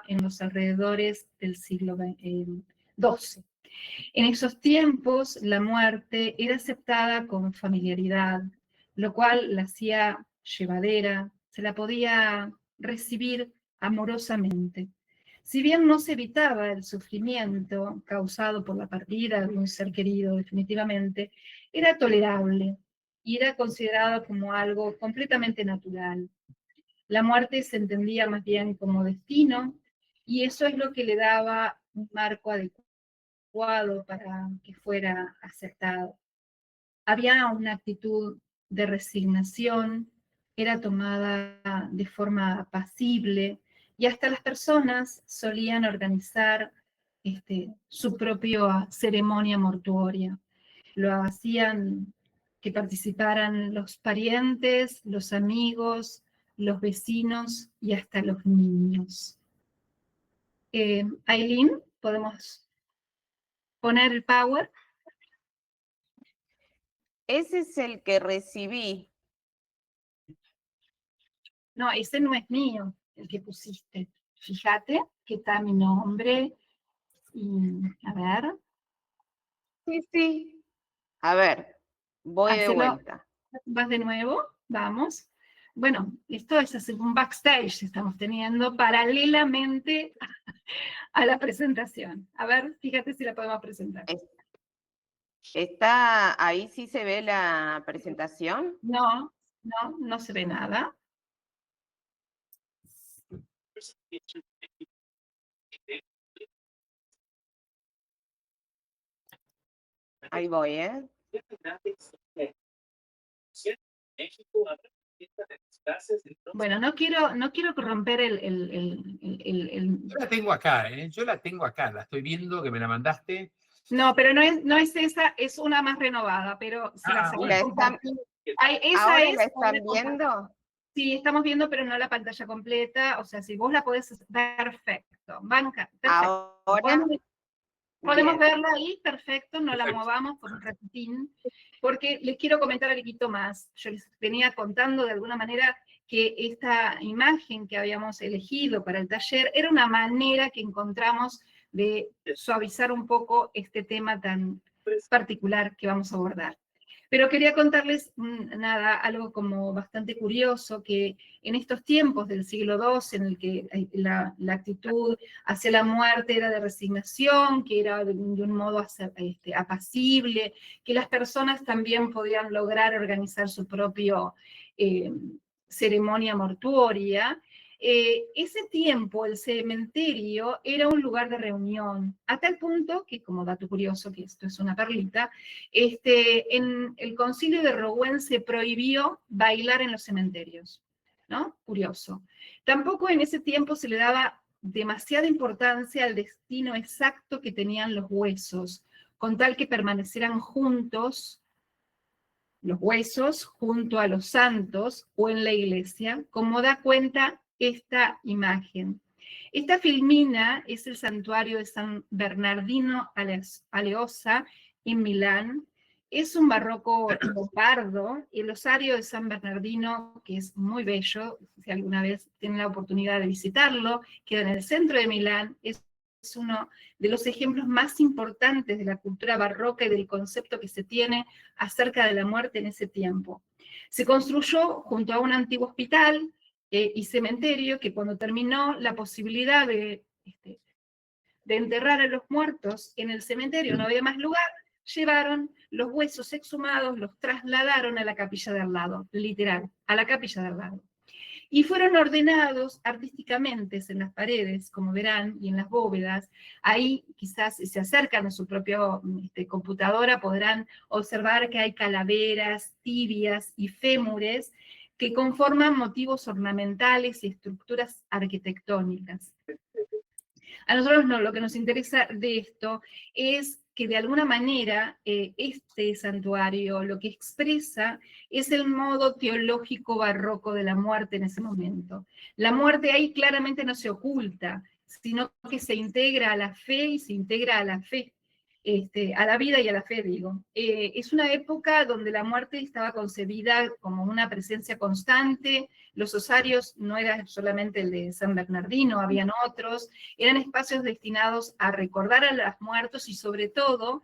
en los alrededores del siglo XII. En esos tiempos, la muerte era aceptada con familiaridad, lo cual la hacía llevadera, se la podía recibir amorosamente. Si bien no se evitaba el sufrimiento causado por la partida de un ser querido definitivamente, era tolerable y era considerado como algo completamente natural. La muerte se entendía más bien como destino y eso es lo que le daba un marco adecuado para que fuera aceptado. Había una actitud de resignación, era tomada de forma apacible y hasta las personas solían organizar su propia ceremonia mortuoria. Lo hacían que participaran los parientes, los amigos, los vecinos y hasta los niños. Aileen, ¿podemos poner el power? Ese es el que recibí. No, ese no es mío, el que pusiste. Fíjate que está mi nombre. Y, a ver. Sí, sí. A ver, voy de vuelta. Vas de nuevo, vamos. Bueno, esto es así un backstage que estamos teniendo paralelamente a la presentación. A ver, fíjate si la podemos presentar. ¿Está ahí sí se ve la presentación? No, no se ve nada. Ahí voy, ¿eh? Bueno, no quiero romper Yo la tengo acá, ¿eh? Yo la tengo acá, la estoy viendo, que me la mandaste. No, pero no es esa, es una más renovada, pero si la bueno. ¿Ahora la están viendo? Sí, estamos viendo, pero no la pantalla completa. O sea, si vos la podés hacer, perfecto. Banca, perfecto. Ahora. Podemos verla ahí, perfecto, no la movamos por un ratitín, porque les quiero comentar algo más. Yo les venía contando de alguna manera que esta imagen que habíamos elegido para el taller era una manera que encontramos de suavizar un poco este tema tan particular que vamos a abordar. Pero quería contarles algo como bastante curioso, que en estos tiempos del siglo II, en el que la actitud hacia la muerte era de resignación, que era de un modo apacible, que las personas también podían lograr organizar su propia ceremonia mortuoria, ese tiempo el cementerio era un lugar de reunión, a tal punto que, como dato curioso, que esto es una perlita, en el concilio de Rouen se prohibió bailar en los cementerios, ¿no? Curioso. Tampoco en ese tiempo se le daba demasiada importancia al destino exacto que tenían los huesos, con tal que permanecieran juntos, los huesos, junto a los santos o en la iglesia, como da cuenta esta imagen. Esta filmina es el santuario de San Bernardino Aleosa en Milán. Es un barroco lombardo, el osario de San Bernardino, que es muy bello, si alguna vez tienen la oportunidad de visitarlo, queda en el centro de Milán, es uno de los ejemplos más importantes de la cultura barroca y del concepto que se tiene acerca de la muerte en ese tiempo. Se construyó junto a un antiguo hospital y cementerio que cuando terminó la posibilidad de enterrar a los muertos en el cementerio, no había más lugar, llevaron los huesos exhumados, los trasladaron a la capilla de al lado, literal, a la capilla de al lado. Y fueron ordenados artísticamente en las paredes, como verán, y en las bóvedas. Ahí quizás si se acercan a su propia computadora podrán observar que hay calaveras, tibias y fémures que conforman motivos ornamentales y estructuras arquitectónicas. A nosotros no, lo que nos interesa de esto es que de alguna manera este santuario lo que expresa es el modo teológico barroco de la muerte en ese momento. La muerte ahí claramente no se oculta, sino que se integra a la fe y se integra a la fe. a la vida y a la fe, digo. Es una época donde la muerte estaba concebida como una presencia constante. Los osarios no eran solamente el de San Bernardino, habían otros, eran espacios destinados a recordar a los muertos y sobre todo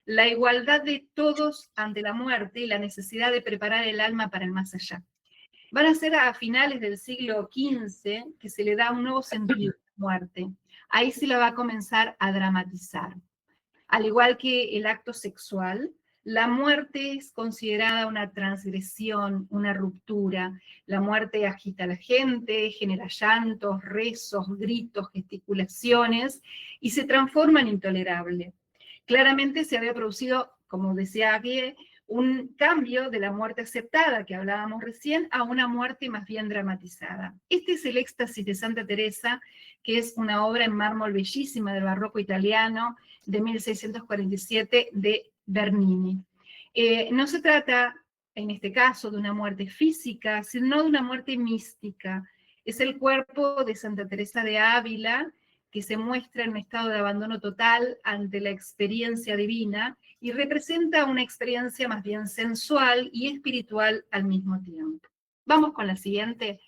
la igualdad de todos ante la muerte y la necesidad de preparar el alma para el más allá. Van a ser a finales del siglo XV que se le da un nuevo sentido a la muerte. Ahí se la va a comenzar a dramatizar. Al igual que el acto sexual, la muerte es considerada una transgresión, una ruptura. La muerte agita a la gente, genera llantos, rezos, gritos, gesticulaciones y se transforma en intolerable. Claramente se había producido, como decía aquí, un cambio de la muerte aceptada que hablábamos recién a una muerte más bien dramatizada. Este es el Éxtasis de Santa Teresa, que es una obra en mármol bellísima del barroco italiano de 1647 de Bernini. No se trata, en este caso, de una muerte física, sino de una muerte mística. Es el cuerpo de Santa Teresa de Ávila, que se muestra en un estado de abandono total ante la experiencia divina y representa una experiencia más bien sensual y espiritual al mismo tiempo. Vamos con la siguiente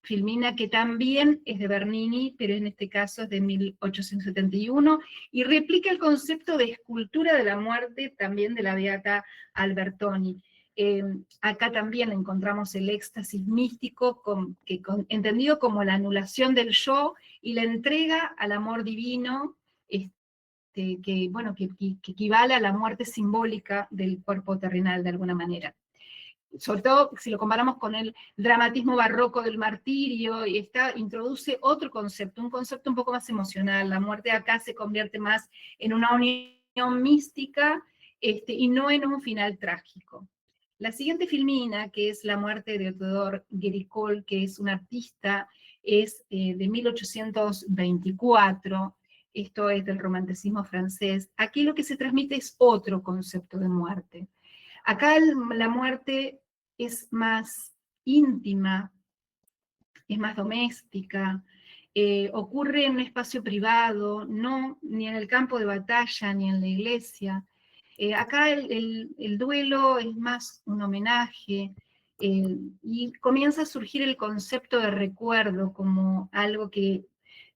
filmina, que también es de Bernini, pero en este caso es de 1871, y replica el concepto de escultura de la muerte también de la beata Albertoni. Acá también encontramos el éxtasis místico, entendido como la anulación del yo y la entrega al amor divino, que equivale a la muerte simbólica del cuerpo terrenal de alguna manera. Sobre todo si lo comparamos con el dramatismo barroco del martirio, y introduce otro concepto, un concepto un poco más emocional. La muerte acá se convierte más en una unión mística, y no en un final trágico. La siguiente filmina, que es La muerte de Théodore Géricault, que es un artista, es de 1824, esto es del romanticismo francés. Aquí lo que se transmite es otro concepto de muerte. Acá la muerte es más íntima, es más doméstica, ocurre en un espacio privado, no ni en el campo de batalla, ni en la iglesia. Acá el duelo es más un homenaje, y comienza a surgir el concepto de recuerdo como algo que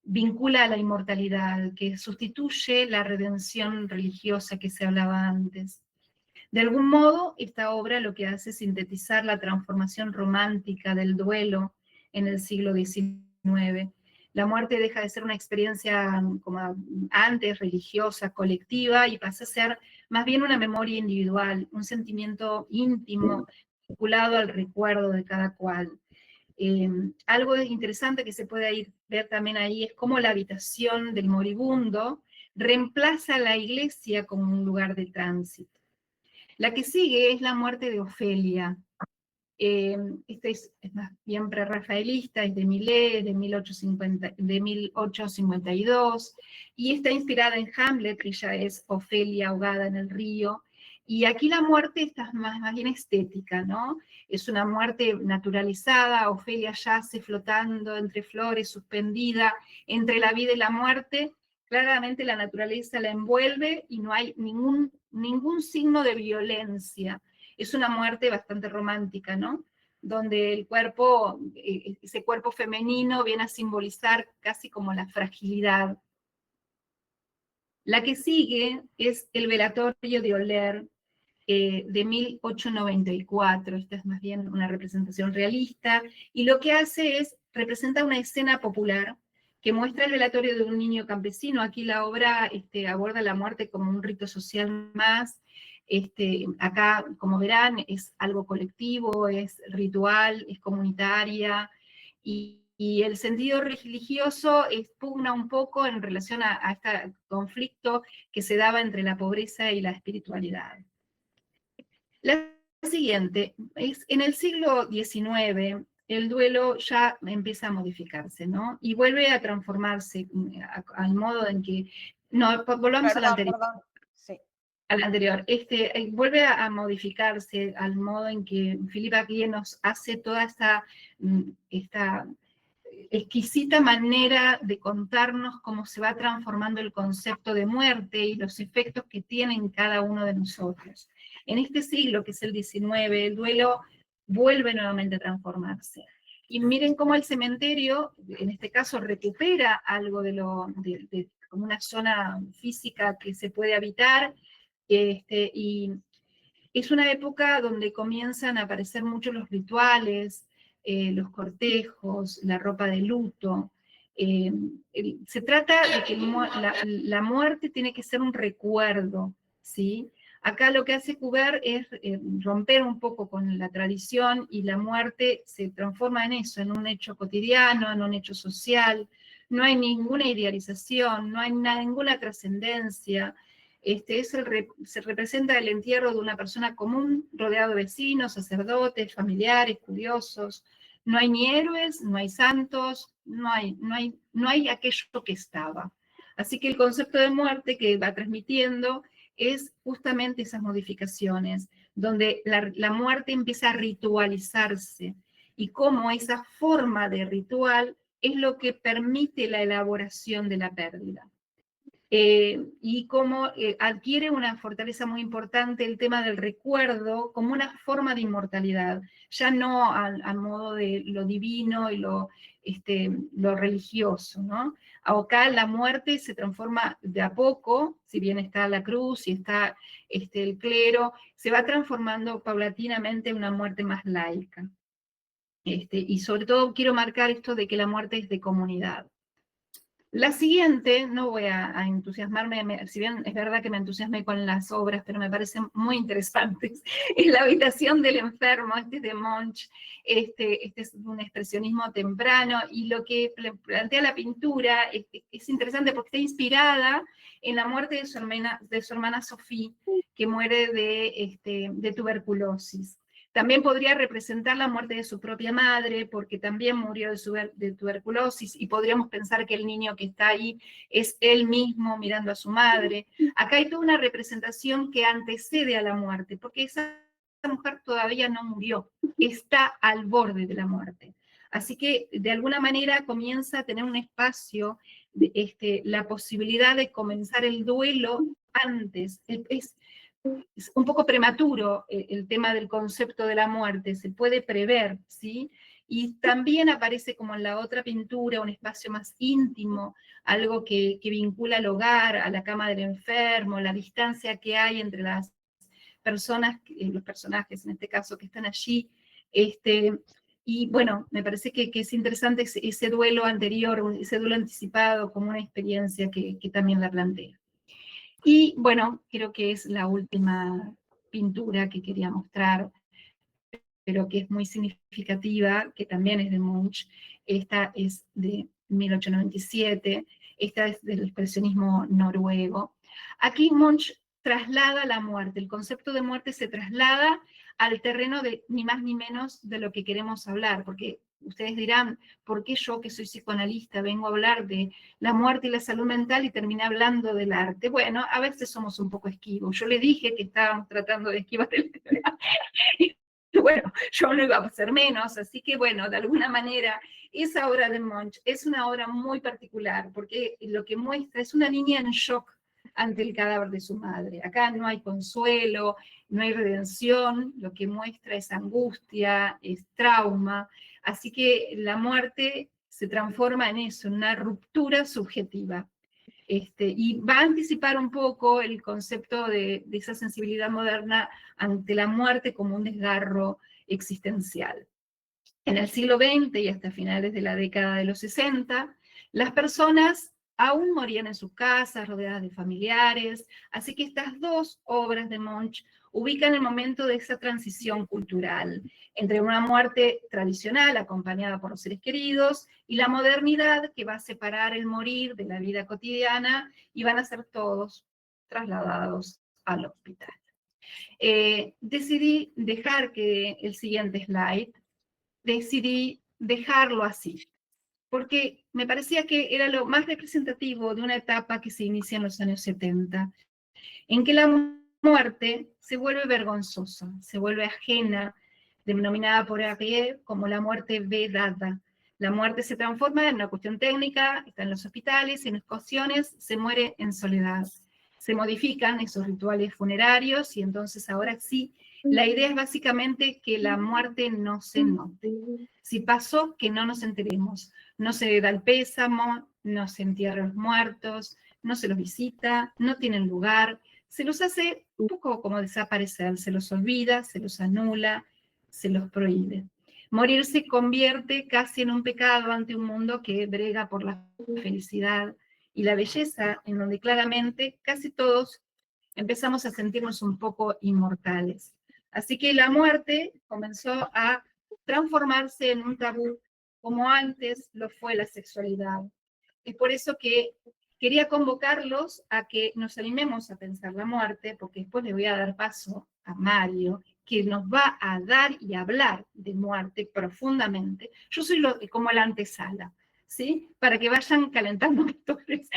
vincula a la inmortalidad, que sustituye la redención religiosa que se hablaba antes. De algún modo, esta obra lo que hace es sintetizar la transformación romántica del duelo en el siglo XIX. La muerte deja de ser una experiencia como antes, religiosa, colectiva, y pasa a ser más bien una memoria individual, un sentimiento íntimo, vinculado al recuerdo de cada cual. Algo interesante que se puede ver también ahí es cómo la habitación del moribundo reemplaza a la iglesia como un lugar de tránsito. La que sigue es La muerte de Ofelia. Esta es más bien prerrafaelista, es de Millet, de 1852, y está inspirada en Hamlet, que ya es Ofelia ahogada en el río. Y aquí la muerte está más bien estética, ¿no? Es una muerte naturalizada. Ofelia yace flotando entre flores, suspendida entre la vida y la muerte. Claramente la naturaleza la envuelve y no hay ningún signo de violencia. Es una muerte bastante romántica, ¿no? Donde el cuerpo, ese cuerpo femenino, viene a simbolizar casi como la fragilidad. La que sigue es El velatorio de Oler, de 1894. Esta es más bien una representación realista, y lo que hace es, representa una escena popular que muestra el velatorio de un niño campesino. Aquí la obra aborda la muerte como un rito social más. Acá, como verán, es algo colectivo, es ritual, es comunitaria, y el sentido religioso pugna un poco en relación a este conflicto que se daba entre la pobreza y la espiritualidad. La siguiente, es en el siglo XIX, el duelo ya empieza a modificarse, ¿no? Y vuelve a transformarse al modo en que... No, volvamos al anterior. Perdón. Sí. Al anterior. Vuelve a modificarse al modo en que Philippe Aguillet nos hace toda esta exquisita manera de contarnos cómo se va transformando el concepto de muerte y los efectos que tiene en cada uno de nosotros. En este siglo, que es el XIX, el duelo vuelve nuevamente a transformarse. Y miren cómo el cementerio, en este caso, recupera algo de como una zona física que se puede habitar, y es una época donde comienzan a aparecer mucho los rituales, los cortejos, la ropa de luto. Se trata de que la muerte tiene que ser un recuerdo, ¿sí? Acá lo que hace Kubert es romper un poco con la tradición, y la muerte se transforma en eso, en un hecho cotidiano, en un hecho social. No hay ninguna idealización, no hay ninguna trascendencia. Se representa el entierro de una persona común, rodeado de vecinos, sacerdotes, familiares, curiosos. No hay ni héroes, no hay santos, no hay aquello que estaba. Así que el concepto de muerte que va transmitiendo es justamente esas modificaciones, donde la muerte empieza a ritualizarse, y cómo esa forma de ritual es lo que permite la elaboración de la pérdida. Y cómo adquiere una fortaleza muy importante el tema del recuerdo como una forma de inmortalidad, ya no al modo de lo divino y lo religioso, ¿no? Acá la muerte se transforma de a poco, si bien está la cruz y está el clero, se va transformando paulatinamente en una muerte más laica. Y sobre todo quiero marcar esto de que la muerte es de comunidad. La siguiente, no voy a entusiasmarme, si bien es verdad que me entusiasmé con las obras, pero me parecen muy interesantes, es La habitación del enfermo. Este es de Munch, este es un expresionismo temprano, y lo que plantea la pintura es interesante porque está inspirada en la muerte de su hermana Sophie, que muere de tuberculosis. También podría representar la muerte de su propia madre, porque también murió de tuberculosis, y podríamos pensar que el niño que está ahí es él mismo mirando a su madre. Acá hay toda una representación que antecede a la muerte, porque esa mujer todavía no murió, está al borde de la muerte. Así que de alguna manera comienza a tener un espacio, la posibilidad de comenzar el duelo antes. Es un poco prematuro el tema del concepto de la muerte, se puede prever, ¿sí? Y también aparece, como en la otra pintura, un espacio más íntimo, algo que vincula al hogar, a la cama del enfermo, la distancia que hay entre las personas, los personajes en este caso que están allí. Y bueno, me parece que es interesante ese duelo anterior, ese duelo anticipado, como una experiencia que también la plantea. Y bueno, creo que es la última pintura que quería mostrar, pero que es muy significativa, que también es de Munch. Esta es de 1897, esta es del expresionismo noruego. Aquí Munch traslada la muerte, el concepto de muerte se traslada al terreno de ni más ni menos de lo que queremos hablar, porque ustedes dirán, ¿por qué yo, que soy psicoanalista, vengo a hablar de la muerte y la salud mental y terminé hablando del arte? Bueno, a veces somos un poco esquivos. Yo le dije que estábamos tratando de esquivar el tema. Bueno, yo no iba a hacer menos, así que bueno, de alguna manera, esa obra de Munch es una obra muy particular, porque lo que muestra es una niña en shock ante el cadáver de su madre. Acá no hay consuelo, no hay redención, lo que muestra es angustia, es trauma, así que la muerte se transforma en eso, en una ruptura subjetiva. Y va a anticipar un poco el concepto de esa sensibilidad moderna ante la muerte como un desgarro existencial. En el siglo XX y hasta finales de la década de los 60, las personas aún morían en sus casas, rodeadas de familiares, así que estas dos obras de Munch ubican el momento de esa transición cultural entre una muerte tradicional acompañada por los seres queridos y la modernidad que va a separar el morir de la vida cotidiana, y van a ser todos trasladados al hospital. Decidí dejar que el siguiente slide, decidí dejarlo así, porque me parecía que era lo más representativo de una etapa que se inicia en los años 70, en que la muerte se vuelve vergonzosa, se vuelve ajena, denominada por Arrier como la muerte vedada, La muerte se transforma en una cuestión técnica, está en los hospitales, en ocasiones se muere en soledad. Se modifican esos rituales funerarios y entonces ahora sí, la idea es básicamente que la muerte no se note. Si pasó, que no nos enteremos. No se da el pésamo, no se entierra a los muertos, no se los visita, no tienen lugar, se los hace un poco como desaparecer, se los olvida, se los anula, se los prohíbe. Morir se convierte casi en un pecado ante un mundo que brega por la felicidad y la belleza, en donde claramente casi todos empezamos a sentirnos un poco inmortales. Así que la muerte comenzó a transformarse en un tabú, como antes lo fue la sexualidad. Es por eso que quería convocarlos a que nos animemos a pensar la muerte, porque después le voy a dar paso a Mario, que nos va a dar y hablar de muerte profundamente. Yo soy como la antesala, ¿sí? Para que vayan calentando motores.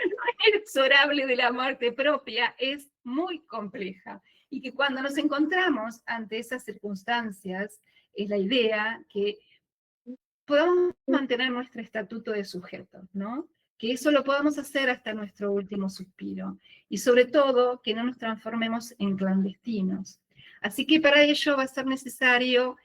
Lo inexorable de la muerte propia es muy compleja, y que cuando nos encontramos ante esas circunstancias, es la idea que podamos mantener nuestro estatuto de sujeto, ¿no? Que eso lo podamos hacer hasta nuestro último suspiro. Y sobre todo, que no nos transformemos en clandestinos. Así que para ello va a ser necesario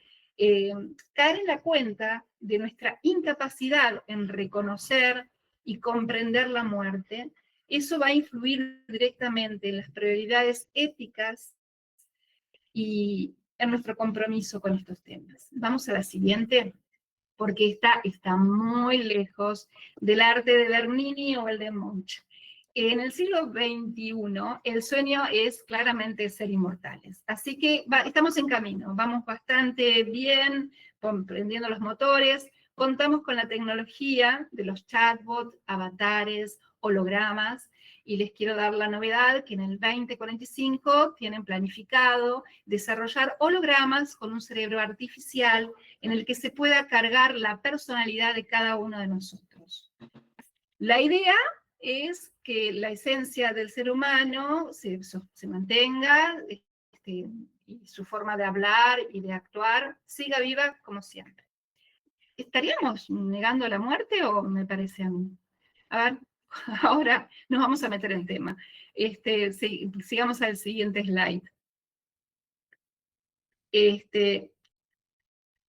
caer en la cuenta de nuestra incapacidad en reconocer y comprender la muerte. Eso va a influir directamente en las prioridades éticas y en nuestro compromiso con estos temas. Vamos a la siguiente, porque está muy lejos del arte de Bernini o el de Munch. En el siglo XXI, el sueño es claramente ser inmortales. Así que estamos en camino, vamos bastante bien, prendiendo los motores, contamos con la tecnología de los chatbots, avatares, hologramas, y les quiero dar la novedad que en el 2045 tienen planificado desarrollar hologramas con un cerebro artificial en el que se pueda cargar la personalidad de cada uno de nosotros. La idea es que la esencia del ser humano se mantenga, y su forma de hablar y de actuar siga viva como siempre. ¿Estaríamos negando la muerte o me parece a mí? A ver, ahora nos vamos a meter en tema. Sigamos al siguiente slide.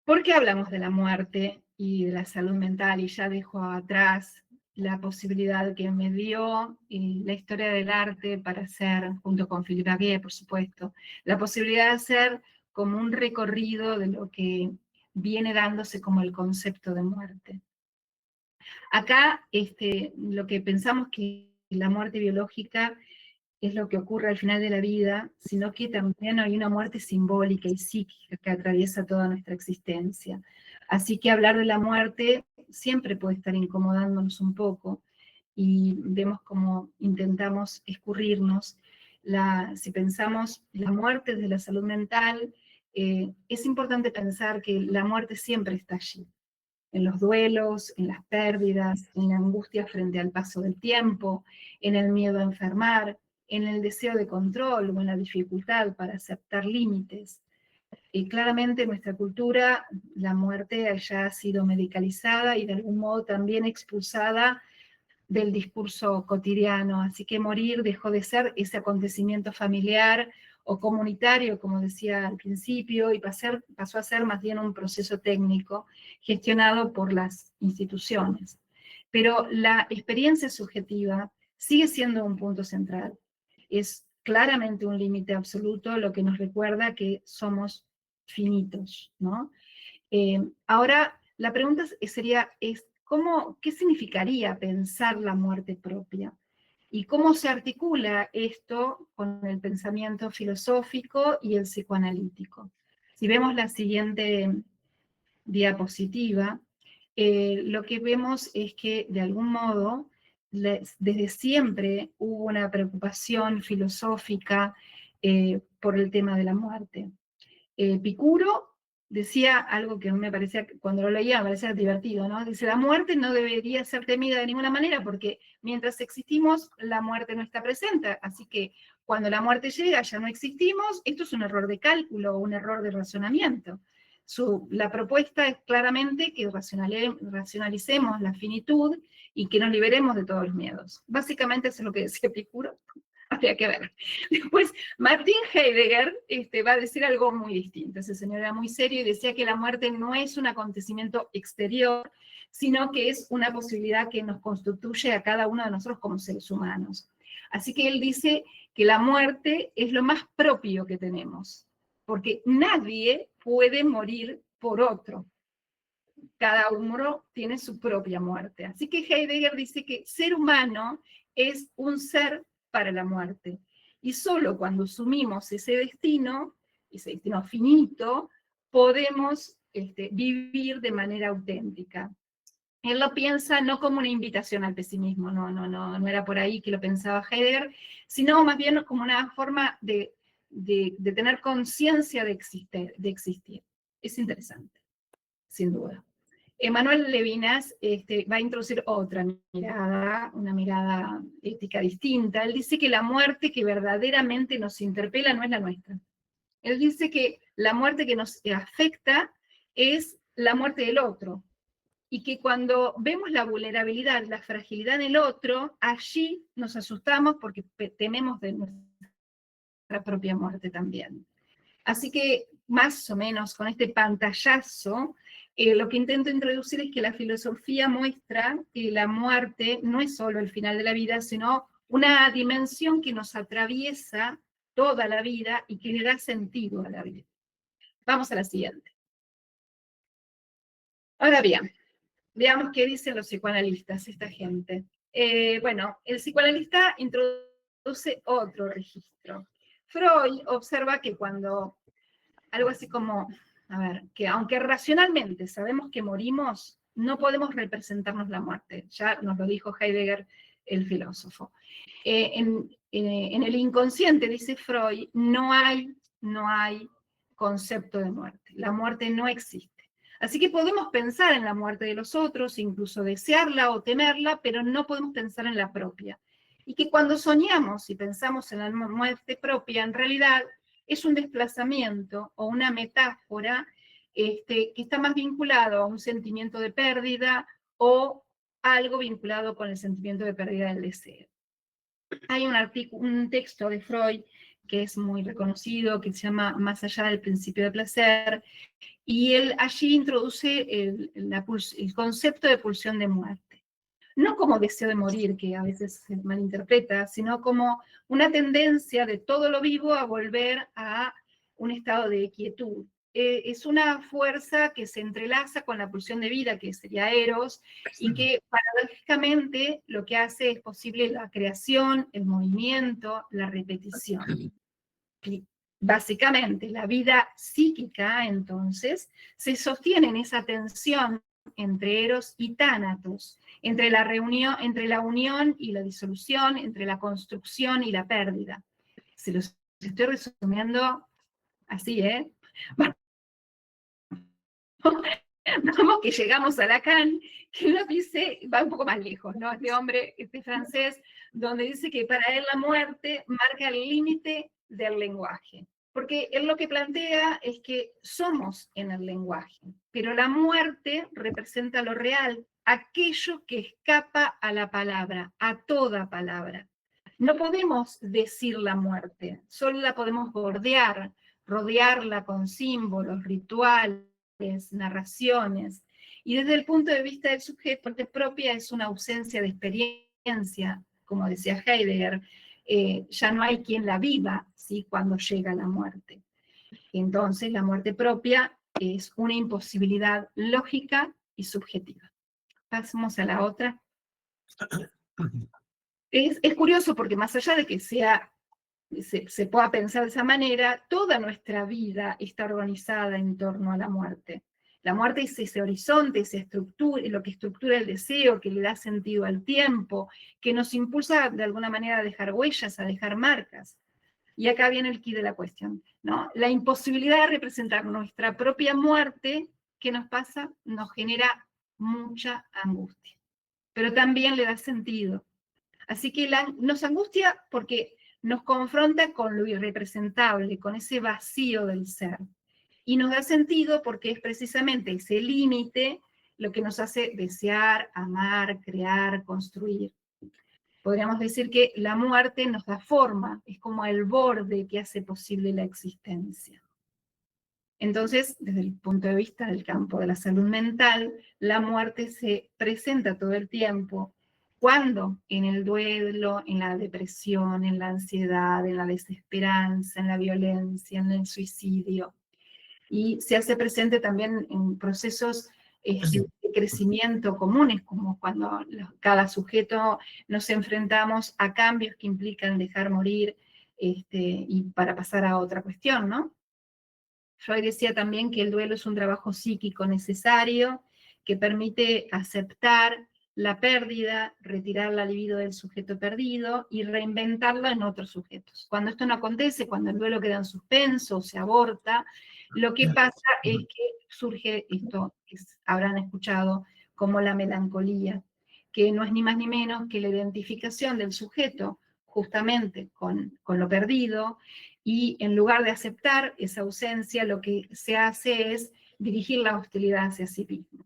¿Por qué hablamos de la muerte y de la salud mental? Y ya dejo atrás la posibilidad que me dio la historia del arte para hacer, junto con Philippe Aguet, por supuesto, la posibilidad de hacer como un recorrido de lo que viene dándose como el concepto de muerte. Acá lo que pensamos que la muerte biológica es lo que ocurre al final de la vida, sino que también hay una muerte simbólica y psíquica que atraviesa toda nuestra existencia. Así que hablar de la muerte siempre puede estar incomodándonos un poco, y vemos cómo intentamos escurrirnos. Si pensamos la muerte desde la salud mental, es importante pensar que la muerte siempre está allí, en los duelos, en las pérdidas, en la angustia frente al paso del tiempo, en el miedo a enfermar, en el deseo de control o en la dificultad para aceptar límites. Y claramente en nuestra cultura la muerte ya ha sido medicalizada y de algún modo también expulsada del discurso cotidiano, así que morir dejó de ser ese acontecimiento familiar o comunitario, como decía al principio, y pasó a ser más bien un proceso técnico gestionado por las instituciones. Pero la experiencia subjetiva sigue siendo un punto central. Es claramente un límite absoluto, lo que nos recuerda que somos finitos, ¿no? Ahora, la pregunta sería, ¿qué significaría pensar la muerte propia? ¿Y cómo se articula esto con el pensamiento filosófico y el psicoanalítico? Si vemos la siguiente diapositiva, lo que vemos es que, de algún modo, desde siempre hubo una preocupación filosófica por el tema de la muerte. Epicuro decía algo que me parecía, cuando lo leía me parecía divertido, ¿no? Dice, la muerte no debería ser temida de ninguna manera, porque mientras existimos, la muerte no está presente, así que cuando la muerte llega ya no existimos, esto es un error de cálculo o un error de razonamiento. La propuesta es claramente que racionalicemos la finitud y que nos liberemos de todos los miedos. Básicamente eso es lo que decía Epicuro. Habría que ver. Después, Martin Heidegger va a decir algo muy distinto. Ese señor era muy serio y decía que la muerte no es un acontecimiento exterior, sino que es una posibilidad que nos constituye a cada uno de nosotros como seres humanos. Así que él dice que la muerte es lo más propio que tenemos, porque nadie puede morir por otro. Cada uno tiene su propia muerte. Así que Heidegger dice que ser humano es un ser para la muerte. Y solo cuando asumimos ese destino finito, podemos vivir de manera auténtica. Él lo piensa no como una invitación al pesimismo, no era por ahí que lo pensaba Heidegger, sino más bien como una forma de tener conciencia de existir. Es interesante, sin duda. Emmanuel Levinas va a introducir otra mirada, una mirada ética distinta. Él dice que la muerte que verdaderamente nos interpela no es la nuestra. Él dice que la muerte que nos afecta es la muerte del otro, y que cuando vemos la vulnerabilidad, la fragilidad en el otro, allí nos asustamos porque tememos de nuestra propia muerte también. Así que, más o menos, con este pantallazo, lo que intento introducir es que la filosofía muestra que la muerte no es solo el final de la vida, sino una dimensión que nos atraviesa toda la vida y que le da sentido a la vida. Vamos a la siguiente. Ahora bien, veamos qué dicen los psicoanalistas, esta gente. Bueno, el psicoanalista introduce otro registro. Freud observa que cuando algo así como, a ver, que aunque racionalmente sabemos que morimos, no podemos representarnos la muerte. Ya nos lo dijo Heidegger, el filósofo. En el inconsciente, dice Freud, no hay concepto de muerte. La muerte no existe. Así que podemos pensar en la muerte de los otros, incluso desearla o temerla, pero no podemos pensar en la propia. Y que cuando soñamos y pensamos en la muerte propia, en realidad es un desplazamiento o una metáfora que está más vinculado a un sentimiento de pérdida o algo vinculado con el sentimiento de pérdida del deseo. Hay un texto de Freud que es muy reconocido, que se llama Más allá del principio de placer, y él allí introduce el concepto de pulsión de muerte. No como deseo de morir, que a veces se malinterpreta, sino como una tendencia de todo lo vivo a volver a un estado de quietud. Es una fuerza que se entrelaza con la pulsión de vida, que sería Eros, y que paradójicamente lo que hace es posible la creación, el movimiento, la repetición. Básicamente, la vida psíquica, entonces, se sostiene en esa tensión entre Eros y Tánatos, entre la unión y la disolución, entre la construcción y la pérdida. Se los estoy resumiendo así, ¿eh? Vamos que llegamos a Lacan, que nos dice, va un poco más lejos, ¿no? Este hombre, este francés, donde dice que para él la muerte marca el límite del lenguaje. Porque él lo que plantea es que somos en el lenguaje, pero la muerte representa lo real, aquello que escapa a la palabra, a toda palabra. No podemos decir la muerte, solo la podemos bordear, rodearla con símbolos, rituales, narraciones. Y desde el punto de vista del sujeto, muerte propia es una ausencia de experiencia, como decía Heidegger, ya no hay quien la viva, ¿sí?, cuando llega la muerte. Entonces, la muerte propia es una imposibilidad lógica y subjetiva. Pasemos a la otra. Es curioso porque más allá de que se pueda pensar de esa manera, toda nuestra vida está organizada en torno a la muerte. La muerte es ese horizonte, esa estructura, lo que estructura el deseo, que le da sentido al tiempo, que nos impulsa de alguna manera a dejar huellas, a dejar marcas. Y acá viene el quid de la cuestión, ¿no? La imposibilidad de representar nuestra propia muerte, ¿qué nos pasa? Nos genera mucha angustia, pero también le da sentido. Así que nos angustia porque nos confronta con lo irrepresentable, con ese vacío del ser. Y nos da sentido porque es precisamente ese límite lo que nos hace desear, amar, crear, construir. Podríamos decir que la muerte nos da forma, es como el borde que hace posible la existencia. Entonces, desde el punto de vista del campo de la salud mental, la muerte se presenta todo el tiempo. ¿Cuándo? En el duelo, en la depresión, en la ansiedad, en la desesperanza, en la violencia, en el suicidio. Y se hace presente también en procesos de crecimiento comunes, como cuando cada sujeto nos enfrentamos a cambios que implican dejar morir y para pasar a otra cuestión, ¿no? Freud decía también que el duelo es un trabajo psíquico necesario que permite aceptar la pérdida, retirar la libido del sujeto perdido y reinventarla en otros sujetos. Cuando esto no acontece, cuando el duelo queda en suspenso o se aborta, lo que pasa es que surge esto que habrán escuchado como la melancolía, que no es ni más ni menos que la identificación del sujeto justamente con lo perdido, y en lugar de aceptar esa ausencia, lo que se hace es dirigir la hostilidad hacia sí mismo.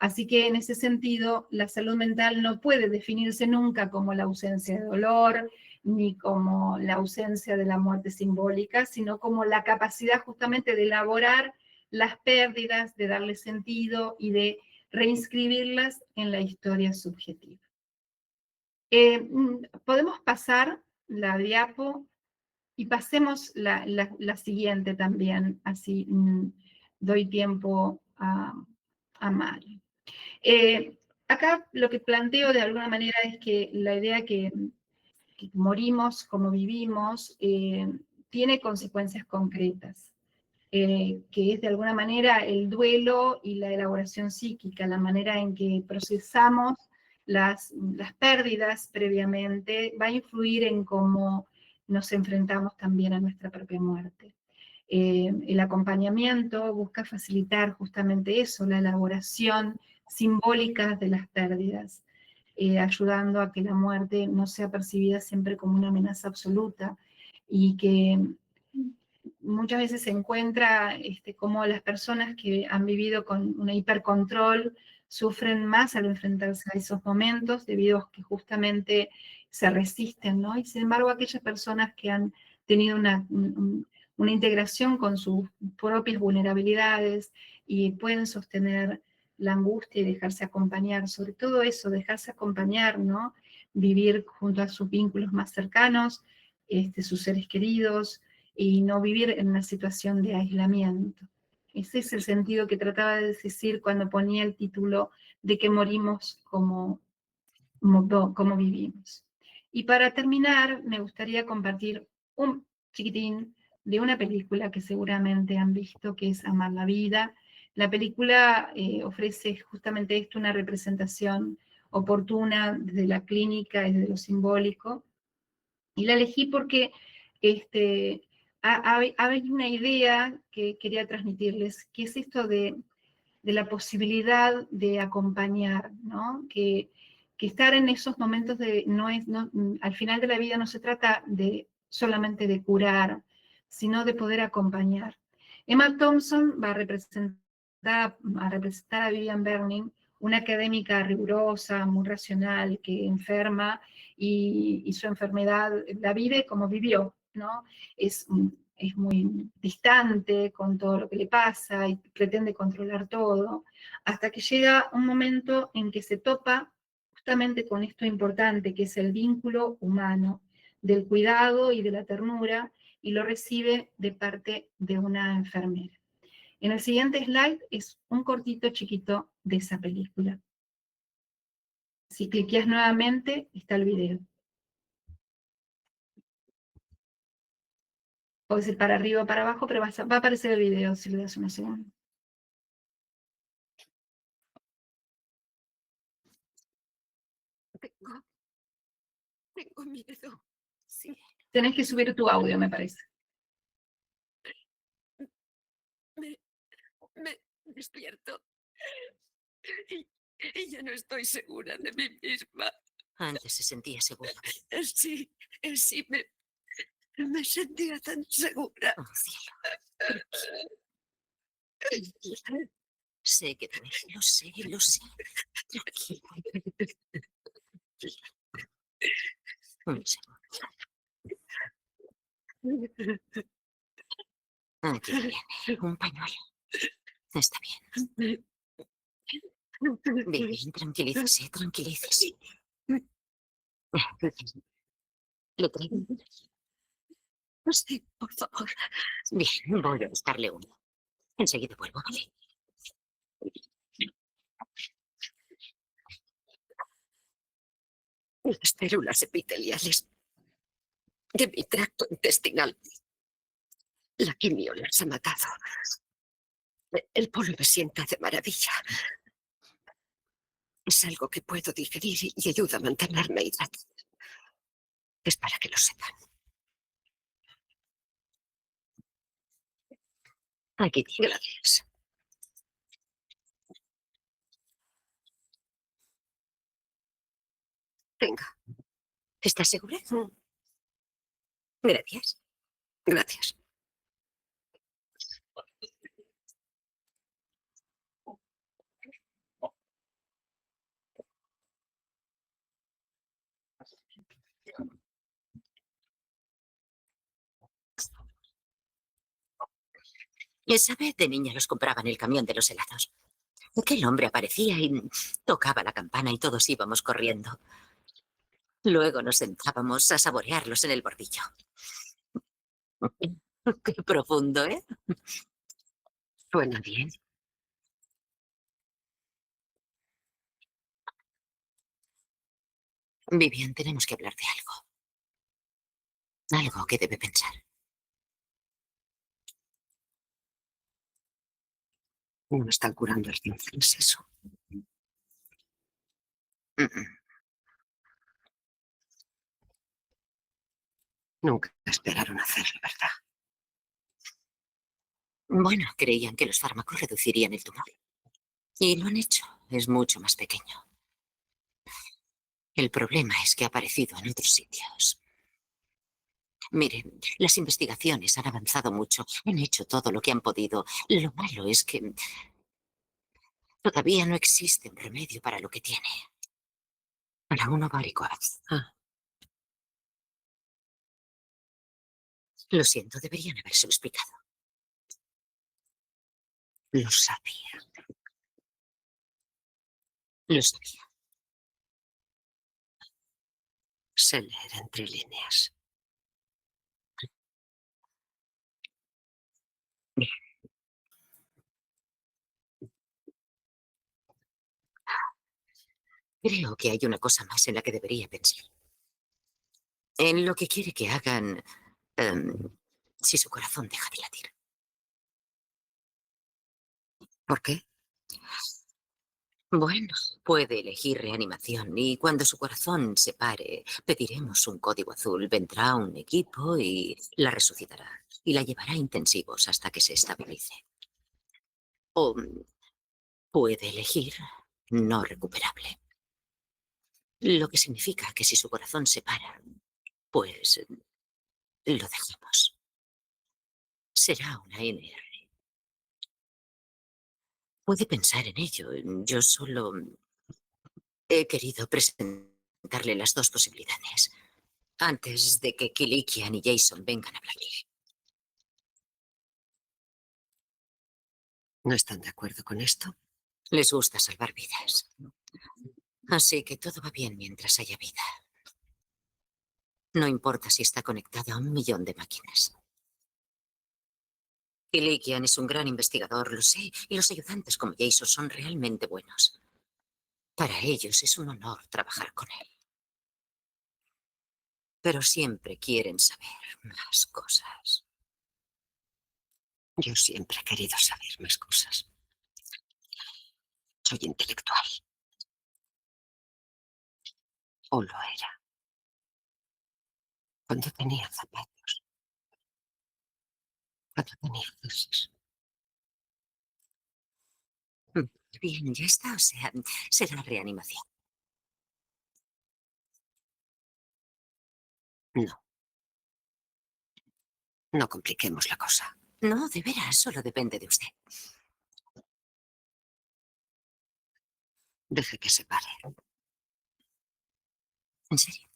Así que en ese sentido, la salud mental no puede definirse nunca como la ausencia de dolor, ni como la ausencia de la muerte simbólica, sino como la capacidad justamente de elaborar las pérdidas, de darle sentido y de reinscribirlas en la historia subjetiva. Podemos pasar la diapo y pasemos la siguiente también, así doy tiempo a Mari. Acá lo que planteo de alguna manera es que la idea que morimos como vivimos tiene consecuencias concretas, que es de alguna manera el duelo y la elaboración psíquica, la manera en que procesamos las pérdidas previamente, va a influir en cómo nos enfrentamos también a nuestra propia muerte. El acompañamiento busca facilitar justamente eso, la elaboración simbólica de las pérdidas, ayudando a que la muerte no sea percibida siempre como una amenaza absoluta y que muchas veces se encuentra como las personas que han vivido con un hipercontrol sufren más al enfrentarse a esos momentos debido a que justamente se resisten, ¿no? Y sin embargo aquellas personas que han tenido una integración con sus propias vulnerabilidades y pueden sostener la angustia y dejarse acompañar, sobre todo eso, dejarse acompañar, ¿no? Vivir junto a sus vínculos más cercanos, sus seres queridos, y no vivir en una situación de aislamiento. Ese es el sentido que trataba de decir cuando ponía el título de que morimos como vivimos. Y para terminar, me gustaría compartir un chiquitín de una película que seguramente han visto, que es Amar la Vida. La película ofrece justamente esto, una representación oportuna desde la clínica y desde lo simbólico. Y la elegí porque hay una idea que quería transmitirles, que es esto de la posibilidad de acompañar, ¿no? Que estar en esos momentos al final de la vida no se trata solamente de curar, sino de poder acompañar. Emma Thompson va a representar a Vivian Berning, una académica rigurosa, muy racional, que enferma y su enfermedad la vive como vivió, ¿no? Es muy distante con todo lo que le pasa y pretende controlar todo, hasta que llega un momento en que se topa justamente con esto importante, que es el vínculo humano, del cuidado y de la ternura, y lo recibe de parte de una enfermera. En el siguiente slide es un cortito chiquito de esa película. Si cliqueas nuevamente, está el video. Puede ser para arriba o para abajo, pero va a aparecer el video si le das una segunda. Tengo miedo. Sí. Tenés que subir tu audio, me parece. Me despierto y ya no estoy segura de mí misma. Antes se sentía segura. Sí, me sentía tan segura. Oh, cielo. Sé que duele, lo sé, lo sé. Tranquilo. Un segundo. Aquí viene un pañuelo. Está bien. Bien, tranquilícese, tranquilícese. ¿Le traigo? Sí, por favor. Bien, voy a buscarle uno. Enseguida vuelvo, ¿vale? Las células epiteliales de mi tracto intestinal. La quimio las ha matado. El polvo me sienta de maravilla. Es algo que puedo digerir y ayuda a mantenerme hidratado. Es para que lo sepan. Aquí tiene. Gracias. Venga. ¿Estás segura? Gracias. Gracias. Esa vez de niña los compraba en el camión de los helados. Aquel hombre aparecía y tocaba la campana y todos íbamos corriendo. Luego nos sentábamos a saborearlos en el bordillo. Qué profundo, ¿eh? Suena bien. Vivian, tenemos que hablar de algo. Algo que debe pensar. No están curando el cáncer, ¿es eso? Nunca esperaron hacerlo, ¿verdad? Bueno, creían que los fármacos reducirían el tumor. Y lo han hecho. Es mucho más pequeño. El problema es que ha aparecido en otros sitios. Miren, las investigaciones han avanzado mucho. Han hecho todo lo que han podido. Lo malo es que todavía no existe un remedio para lo que tiene. Para un ovárico. Lo siento, deberían haberse explicado. Lo sabía. Lo sabía. Sé leer entre líneas. Creo que hay una cosa más en la que debería pensar. En lo que quiere que hagan si su corazón deja de latir. ¿Por qué? Bueno, puede elegir reanimación y cuando su corazón se pare, pediremos un código azul. Vendrá un equipo y la resucitará y la llevará a intensivos hasta que se estabilice. O puede elegir no recuperable. Lo que significa que si su corazón se para, pues lo dejamos. Será una NR. Puede pensar en ello. Yo solo he querido presentarle las dos posibilidades antes de que Kilikian y Jason vengan a hablarle. ¿No están de acuerdo con esto? Les gusta salvar vidas. Así que todo va bien mientras haya vida. No importa si está conectada a 1.000.000 de máquinas. Kilikian es un gran investigador, lo sé, y los ayudantes como Jason son realmente buenos. Para ellos es un honor trabajar con él. Pero siempre quieren saber más cosas. Yo siempre he querido saber más cosas. Soy intelectual. O lo era. Cuando tenía zapatos. Cuando tenía cosas. Bien, ya está, o sea, será reanimación. No. No compliquemos la cosa. No, de veras, solo depende de usted. Deje que se pare. ¿En serio?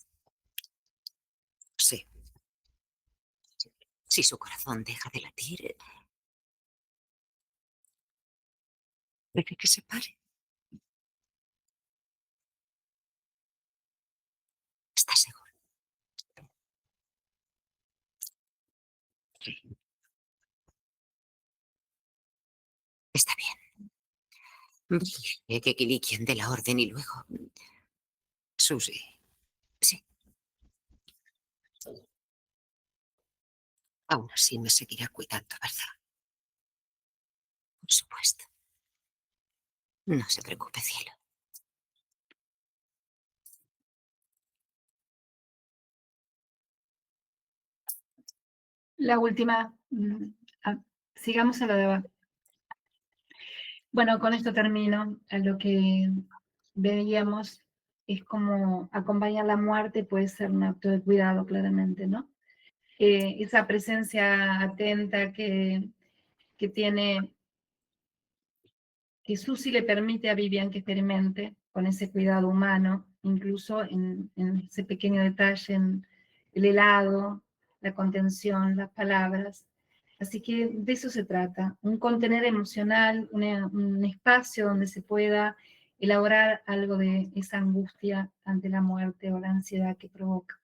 Sí. Si su corazón deja de latir, Deje que se pare. ¿está seguro? Sí. Está bien. Vigile que Kilikian dé la orden y luego... Susie. Sí, Aún así me seguirá cuidando, ¿verdad? por supuesto. No se preocupe, cielo. La última, sigamos a la de abajo. Bueno, con esto termino. A lo que veíamos es como acompañar la muerte puede ser un acto de cuidado, claramente, ¿no? Esa presencia atenta que tiene, que Susi le permite a Vivian que experimente con ese cuidado humano, incluso en ese pequeño detalle, en el helado, la contención, las palabras. Así que de eso se trata, un contener emocional, un espacio donde se pueda elaborar algo de esa angustia ante la muerte o la ansiedad que provoca.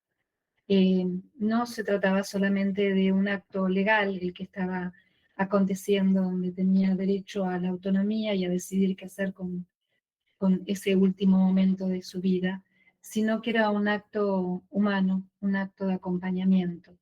No se trataba solamente de un acto legal, el que estaba aconteciendo, donde tenía derecho a la autonomía y a decidir qué hacer con ese último momento de su vida, sino que era un acto humano, un acto de acompañamiento.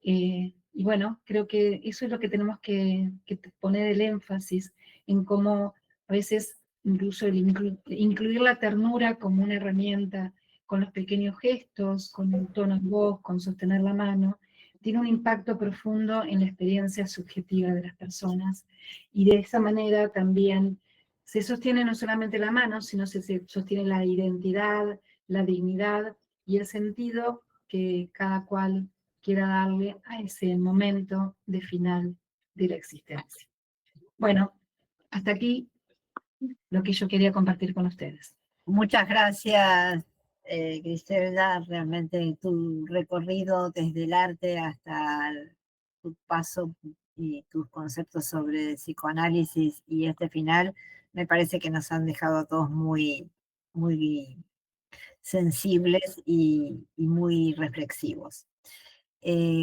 Y bueno, creo que eso es lo que tenemos que poner el énfasis en cómo a veces incluso incluir la ternura como una herramienta con los pequeños gestos, con el tono de voz, con sostener la mano, tiene un impacto profundo en la experiencia subjetiva de las personas. Y de esa manera también se sostiene no solamente la mano, sino se sostiene la identidad, la dignidad y el sentido que cada cual quiera darle a ese momento de final de la existencia. Bueno, hasta aquí lo que yo quería compartir con ustedes. Muchas gracias, Griselda. Realmente tu recorrido desde el arte hasta tu paso y tus conceptos sobre psicoanálisis y este final, me parece que nos han dejado a todos muy, muy sensibles y muy reflexivos.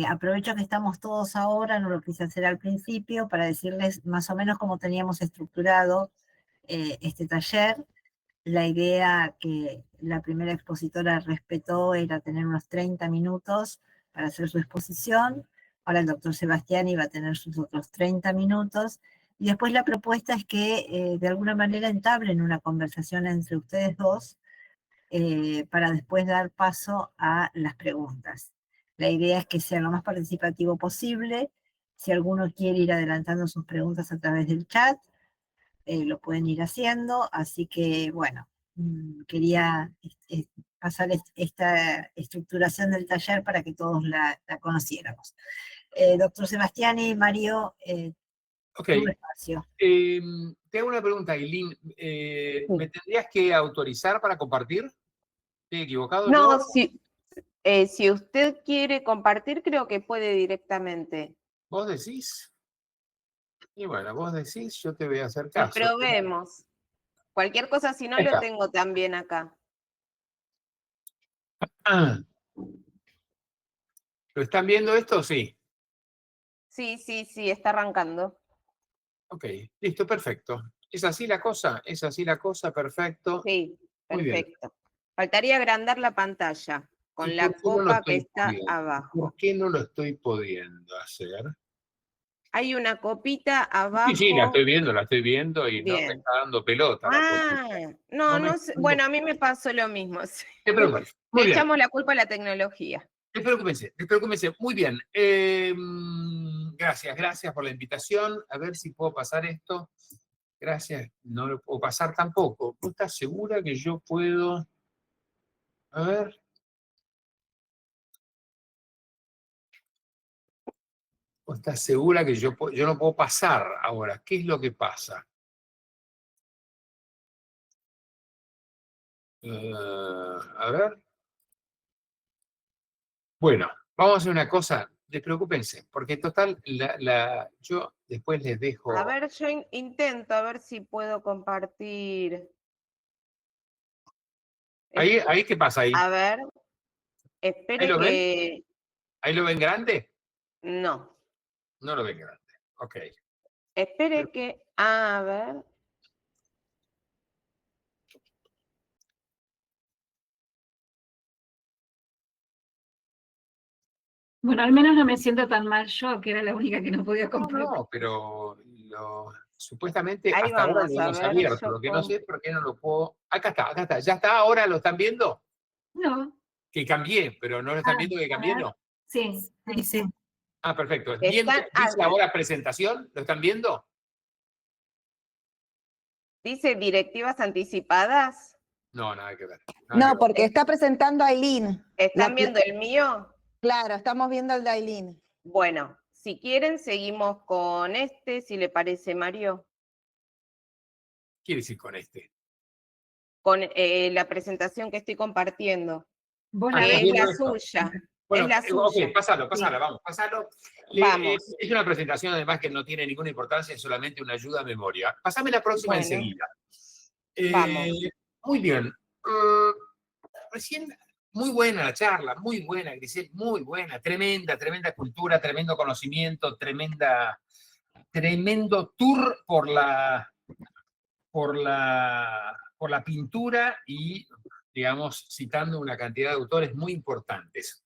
Aprovecho que estamos todos ahora, no lo quise hacer al principio, para decirles más o menos cómo teníamos estructurado este taller. La idea que la primera expositora respetó era tener unos 30 minutos para hacer su exposición. Ahora el doctor Sebastián iba a tener sus otros 30 minutos. Y después la propuesta es que de alguna manera entablen una conversación entre ustedes dos para después dar paso a las preguntas. La idea es que sea lo más participativo posible. Si alguno quiere ir adelantando sus preguntas a través del chat, lo pueden ir haciendo. Así que, bueno, quería pasar esta estructuración del taller para que todos la conociéramos. Doctor Sebastiani, Mario, Ok. tu espacio. Te hago una pregunta, Eileen. ¿Me tendrías que autorizar para compartir? ¿Estoy equivocado? No, ¿Yo? si usted quiere compartir, creo que puede directamente. ¿Vos decís? Y bueno, vos decís, yo te voy a hacer Y caso. probemos. Cualquier cosa, si no, Ahí lo está. tengo también acá. Ah. ¿Lo están viendo esto? Sí. Sí, está arrancando. Ok, listo, perfecto. ¿Es así la cosa? ¿Es así la cosa? Perfecto. Sí, Muy bien. perfecto. Faltaría agrandar la pantalla con ¿Y la por qué no lo copa que estoy está pudiendo? abajo. ¿Por qué no lo estoy pudiendo hacer? Hay una copita abajo. Sí, la estoy viendo y no me Bien. está dando pelota la copita. No sé. Bueno, a mí me pasó lo mismo. Te preocupes. Le Muy bien. echamos la culpa a la tecnología. Despreocúpense. Muy bien. Gracias por la invitación. A ver si puedo pasar esto. Gracias. No lo puedo pasar tampoco. ¿Tú estás segura que yo puedo? A ver. ¿O estás segura que yo no puedo pasar ahora? ¿Qué es lo que pasa? A ver. Bueno, vamos a hacer una cosa. Despreocúpense, porque en total yo después les dejo. A ver, yo intento a ver si puedo compartir. Ahí ¿qué pasa ahí? A ver, ¿Ahí espere lo ven? que... ¿Ahí lo ven grande? No, No lo ven grande. Ok. espere que... A ver... Bueno, al menos no me siento tan mal yo, que era la única que no podía compartir. No, pero supuestamente Ahí hasta ahora vamos, lo a hemos ver, abierto. yo Lo que no sé es por qué no lo puedo. Acá está. ¿Ya está? ¿Ahora lo están viendo? No. Que cambié, pero no lo están viendo que cambié, ¿no? Sí, sí. Ah, perfecto. Están ¿Dice ahora presentación? ¿Lo están viendo? Dice directivas anticipadas. No, nada que ver. No, porque está presentando a Aileen. ¿Están viendo el mío? Claro, estamos viendo el de Aileen. Bueno, si quieren, seguimos con este, si le parece, Mario. ¿Qué quiere decir con este? Con la presentación que estoy compartiendo. Vos Ah, la Que ves. es la esto. suya. Bueno, Es la suya. ok, pásalo, vamos, pásalo. Vamos. Es una presentación además que no tiene ninguna importancia, es solamente una ayuda a memoria. Pásame la próxima Bueno. enseguida. Vamos. Muy bien. Recién, muy buena la charla, muy buena, Grisel, muy buena, tremenda cultura, tremendo conocimiento, tremendo tour por la pintura y, digamos, citando una cantidad de autores muy importantes.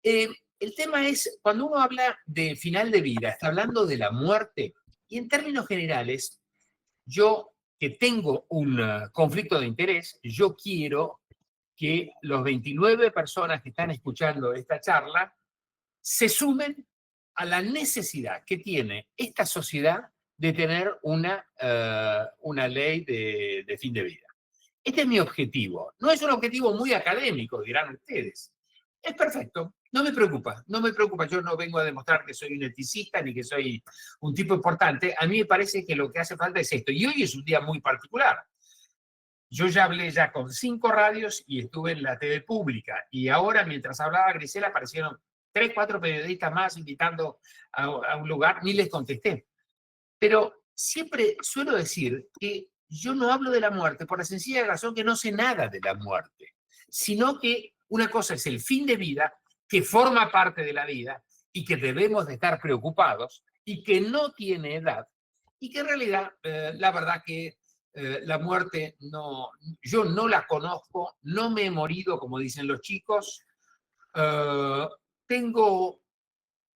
El tema es, cuando uno habla de final de vida, está hablando de la muerte, y en términos generales, yo que tengo un conflicto de interés, yo quiero que los 29 personas que están escuchando esta charla se sumen a la necesidad que tiene esta sociedad de tener una ley de fin de vida. Este es mi objetivo. No es un objetivo muy académico, dirán ustedes. Es perfecto, no me preocupa. Yo no vengo a demostrar que soy un eticista ni que soy un tipo importante. A mí me parece que lo que hace falta es esto. Y hoy es un día muy particular. Yo ya hablé con 5 radios y estuve en la TV pública. Y ahora, mientras hablaba Grisela, aparecieron 3, 4 periodistas más invitando a un lugar, ni les contesté. Pero siempre suelo decir que yo no hablo de la muerte por la sencilla razón que no sé nada de la muerte, sino que una cosa es el fin de vida, que forma parte de la vida y que debemos de estar preocupados y que no tiene edad, y que en realidad, la verdad que la muerte yo no la conozco, no me he morido, como dicen los chicos.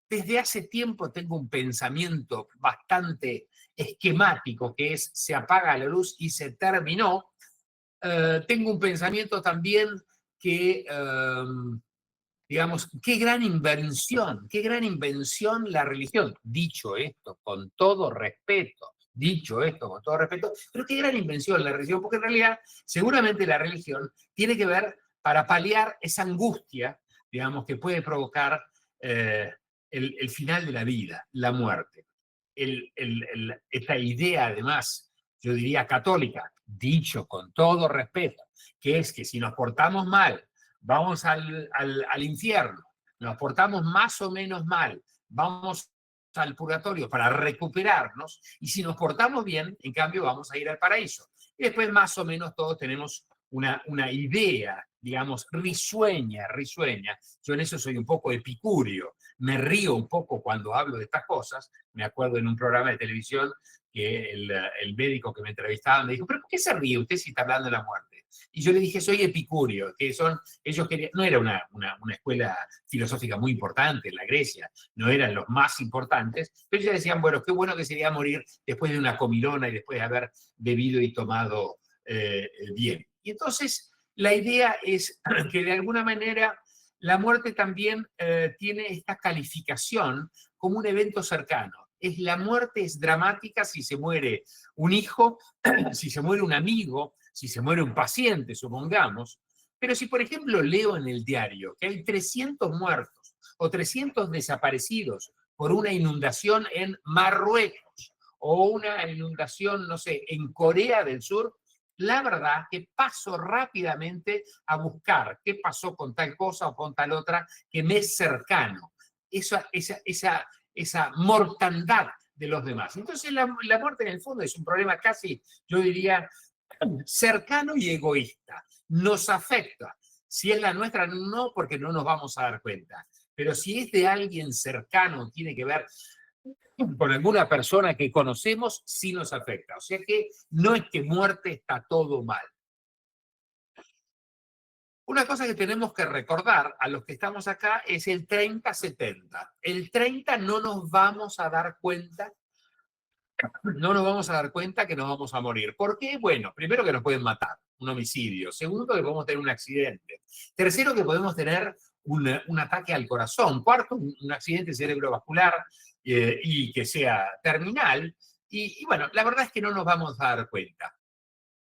Desde hace tiempo tengo un pensamiento bastante esquemático, que es se apaga la luz y se terminó. Tengo un pensamiento también que, digamos, qué gran invención la religión. Dicho esto con todo respeto, pero qué gran invención la religión, porque en realidad seguramente la religión tiene que ver para paliar esa angustia, digamos, que puede provocar el final de la vida, la muerte. Esta idea, además, yo diría católica, dicho con todo respeto, que es que si nos portamos mal, vamos al infierno, nos portamos más o menos mal, vamos al purgatorio para recuperarnos, y si nos portamos bien, en cambio, vamos a ir al paraíso. Y después, más o menos, todos tenemos una idea, digamos, risueña. Yo en eso soy un poco epicúreo, me río un poco cuando hablo de estas cosas. Me acuerdo en un programa de televisión que el médico que me entrevistaba me dijo, ¿pero por qué se ríe usted si está hablando de la muerte? Y yo le dije, soy epicúreo, que ellos querían, no era una escuela filosófica muy importante en la Grecia, no eran los más importantes, pero ellos decían, bueno, qué bueno que sería morir después de una comilona y después de haber bebido y tomado bien. Y entonces la idea es que de alguna manera la muerte también tiene esta calificación como un evento cercano. La muerte es dramática si se muere un hijo, si se muere un amigo, si se muere un paciente, supongamos. Pero si, por ejemplo, leo en el diario que hay 300 muertos o 300 desaparecidos por una inundación en Marruecos o una inundación, no sé, en Corea del Sur, la verdad que paso rápidamente a buscar qué pasó con tal cosa o con tal otra que me es cercano. Esa mortandad de los demás. Entonces la muerte en el fondo es un problema casi, yo diría, cercano y egoísta. Nos afecta. Si es la nuestra, no, porque no nos vamos a dar cuenta. Pero si es de alguien cercano, tiene que ver con alguna persona que conocemos, sí nos afecta. O sea que no es que muerte está todo mal. Una cosa que tenemos que recordar a los que estamos acá es el 30-70. El 30 no nos vamos a dar cuenta que nos vamos a morir. ¿Por qué? Bueno, primero que nos pueden matar, un homicidio. Segundo, que podemos tener un accidente. Tercero, que podemos tener un ataque al corazón. Cuarto, un accidente cerebrovascular y que sea terminal. Y bueno, la verdad es que no nos vamos a dar cuenta.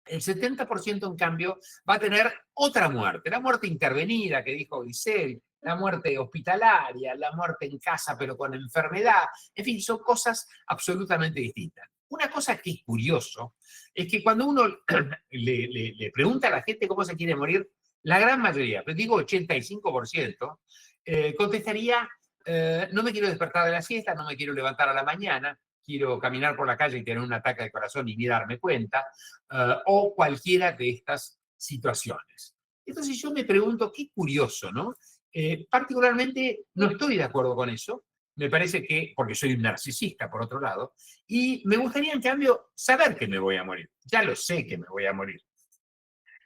El 70% en cambio va a tener otra muerte, la muerte intervenida que dijo Giselle, la muerte hospitalaria, la muerte en casa pero con enfermedad, en fin, son cosas absolutamente distintas. Una cosa que es curioso es que cuando uno le pregunta a la gente cómo se quiere morir, la gran mayoría, pero digo 85%, contestaría, no me quiero despertar de la siesta, no me quiero levantar a la mañana, quiero caminar por la calle y tener un ataque de corazón y ni darme cuenta, o cualquiera de estas situaciones. Entonces yo me pregunto, qué curioso, ¿no? Particularmente no estoy de acuerdo con eso, me parece que, porque soy un narcisista por otro lado, y me gustaría en cambio saber que me voy a morir. Ya lo sé que me voy a morir.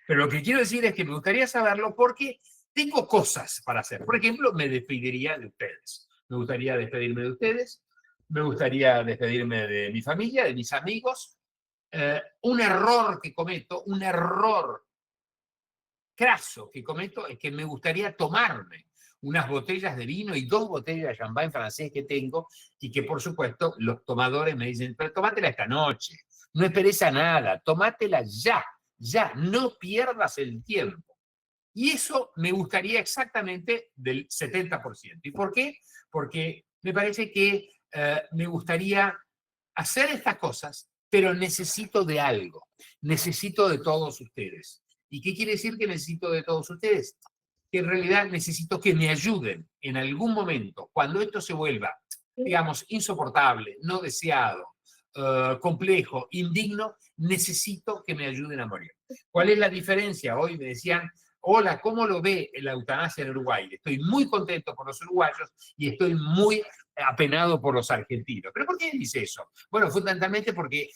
Pero lo que quiero decir es que me gustaría saberlo porque tengo cosas para hacer. Por ejemplo, me despediría de ustedes. Me gustaría despedirme de ustedes, me gustaría despedirme de mi familia, de mis amigos. Un error que cometo, un error craso que cometo es que me gustaría tomarme unas botellas de vino y 2 botellas de champán francés que tengo y que por supuesto los tomadores me dicen, pero tomátela esta noche, no esperes a nada, tomátela ya, no pierdas el tiempo. Y eso me gustaría exactamente del 70%. ¿Y por qué? Porque me parece que me gustaría hacer estas cosas, pero necesito de algo, necesito de todos ustedes. ¿Y qué quiere decir que necesito de todos ustedes? Que en realidad necesito que me ayuden en algún momento, cuando esto se vuelva, digamos, insoportable, no deseado, complejo, indigno, necesito que me ayuden a morir. ¿Cuál es la diferencia? Hoy me decían, hola, ¿cómo lo ve la eutanasia en Uruguay? Estoy muy contento por los uruguayos y estoy muy apenado por los argentinos. ¿Pero por qué dice eso? Bueno, fundamentalmente porque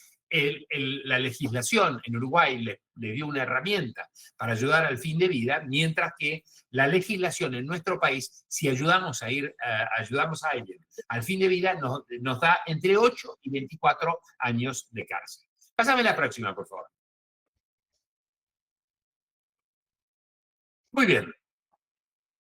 la legislación en Uruguay le dio una herramienta para ayudar al fin de vida, mientras que la legislación en nuestro país, si ayudamos a alguien al fin de vida, nos da entre 8 y 24 años de cárcel. Pásame la próxima, por favor. Muy bien.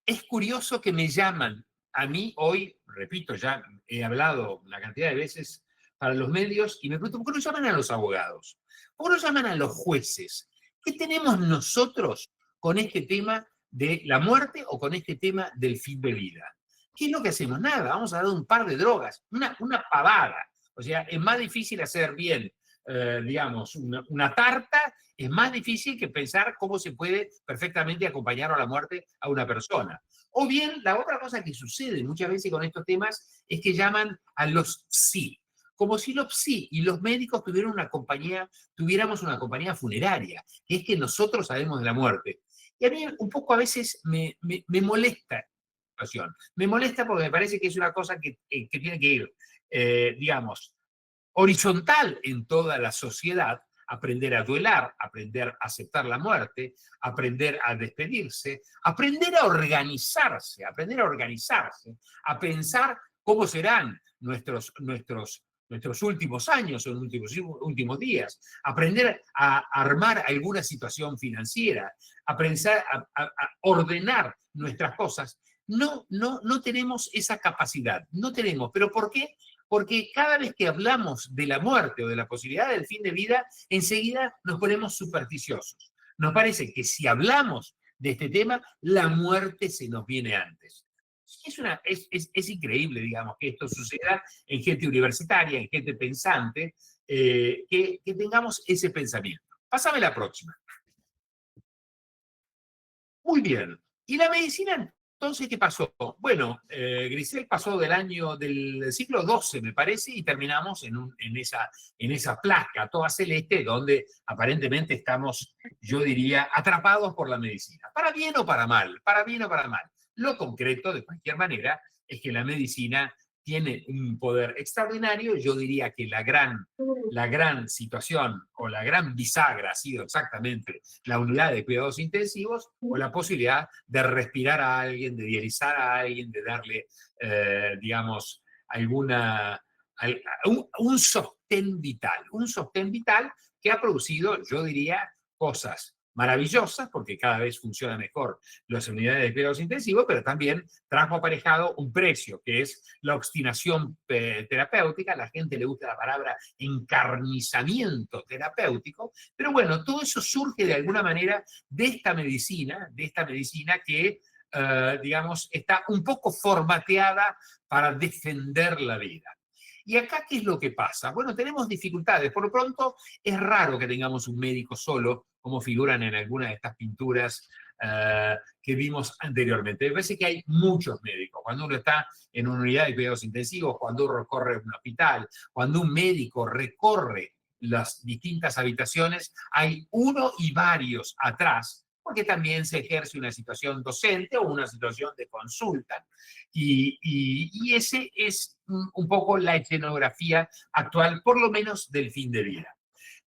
Es curioso que me llaman a mí hoy, repito, ya he hablado una cantidad de veces para los medios, y me pregunto, ¿por qué no llaman a los abogados? ¿Por qué no llaman a los jueces? ¿Qué tenemos nosotros con este tema de la muerte o con este tema del fin de vida? ¿Qué es lo que hacemos? Nada, vamos a dar un par de drogas, una pavada. O sea, es más difícil hacer bien, digamos, una tarta, es más difícil que pensar cómo se puede perfectamente acompañar a la muerte a una persona. O bien, la otra cosa que sucede muchas veces con estos temas es que llaman a los psi, como si los psi y los médicos tuviéramos una compañía funeraria, que es que nosotros sabemos de la muerte. Y a mí un poco a veces me molesta la situación. Me molesta porque me parece que es una cosa que tiene que ir, digamos, horizontal en toda la sociedad, aprender a duelar, aprender a aceptar la muerte, aprender a despedirse, aprender a organizarse, a pensar cómo serán nuestros últimos años o últimos días, aprender a armar alguna situación financiera, a pensar, a ordenar nuestras cosas. No tenemos esa capacidad, no tenemos. ¿Pero por qué? Porque cada vez que hablamos de la muerte o de la posibilidad del fin de vida, enseguida nos ponemos supersticiosos. Nos parece que si hablamos de este tema, la muerte se nos viene antes. Es increíble, digamos, que esto suceda en gente universitaria, en gente pensante, que tengamos ese pensamiento. Pásame la próxima. Muy bien. ¿Y la medicina entonces qué pasó? Bueno, Grisel pasó del siglo XII, me parece, y terminamos en esa placa toda celeste donde aparentemente estamos, yo diría, atrapados por la medicina. Para bien o para mal, para bien o para mal. Lo concreto, de cualquier manera, es que la medicina tiene un poder extraordinario. Yo diría que la gran situación o la gran bisagra ha sido exactamente la unidad de cuidados intensivos o la posibilidad de respirar a alguien, de dializar a alguien, de darle, digamos, un sostén vital que ha producido, yo diría, cosas maravillosas, porque cada vez funciona mejor las unidades de cuidados intensivos, pero también trajo aparejado un precio, que es la obstinación terapéutica. A la gente le gusta la palabra encarnizamiento terapéutico, pero bueno, todo eso surge de alguna manera de esta medicina que, digamos, está un poco formateada para defender la vida. ¿Y acá qué es lo que pasa? Bueno, tenemos dificultades. Por lo pronto, es raro que tengamos un médico solo, como figuran en algunas de estas pinturas que vimos anteriormente. Me parece que hay muchos médicos. Cuando uno está en una unidad de cuidados intensivos, cuando uno recorre un hospital, cuando un médico recorre las distintas habitaciones, hay uno y varios atrás, porque también se ejerce una situación docente o una situación de consulta. Y ese es un poco la escenografía actual, por lo menos del fin de vida.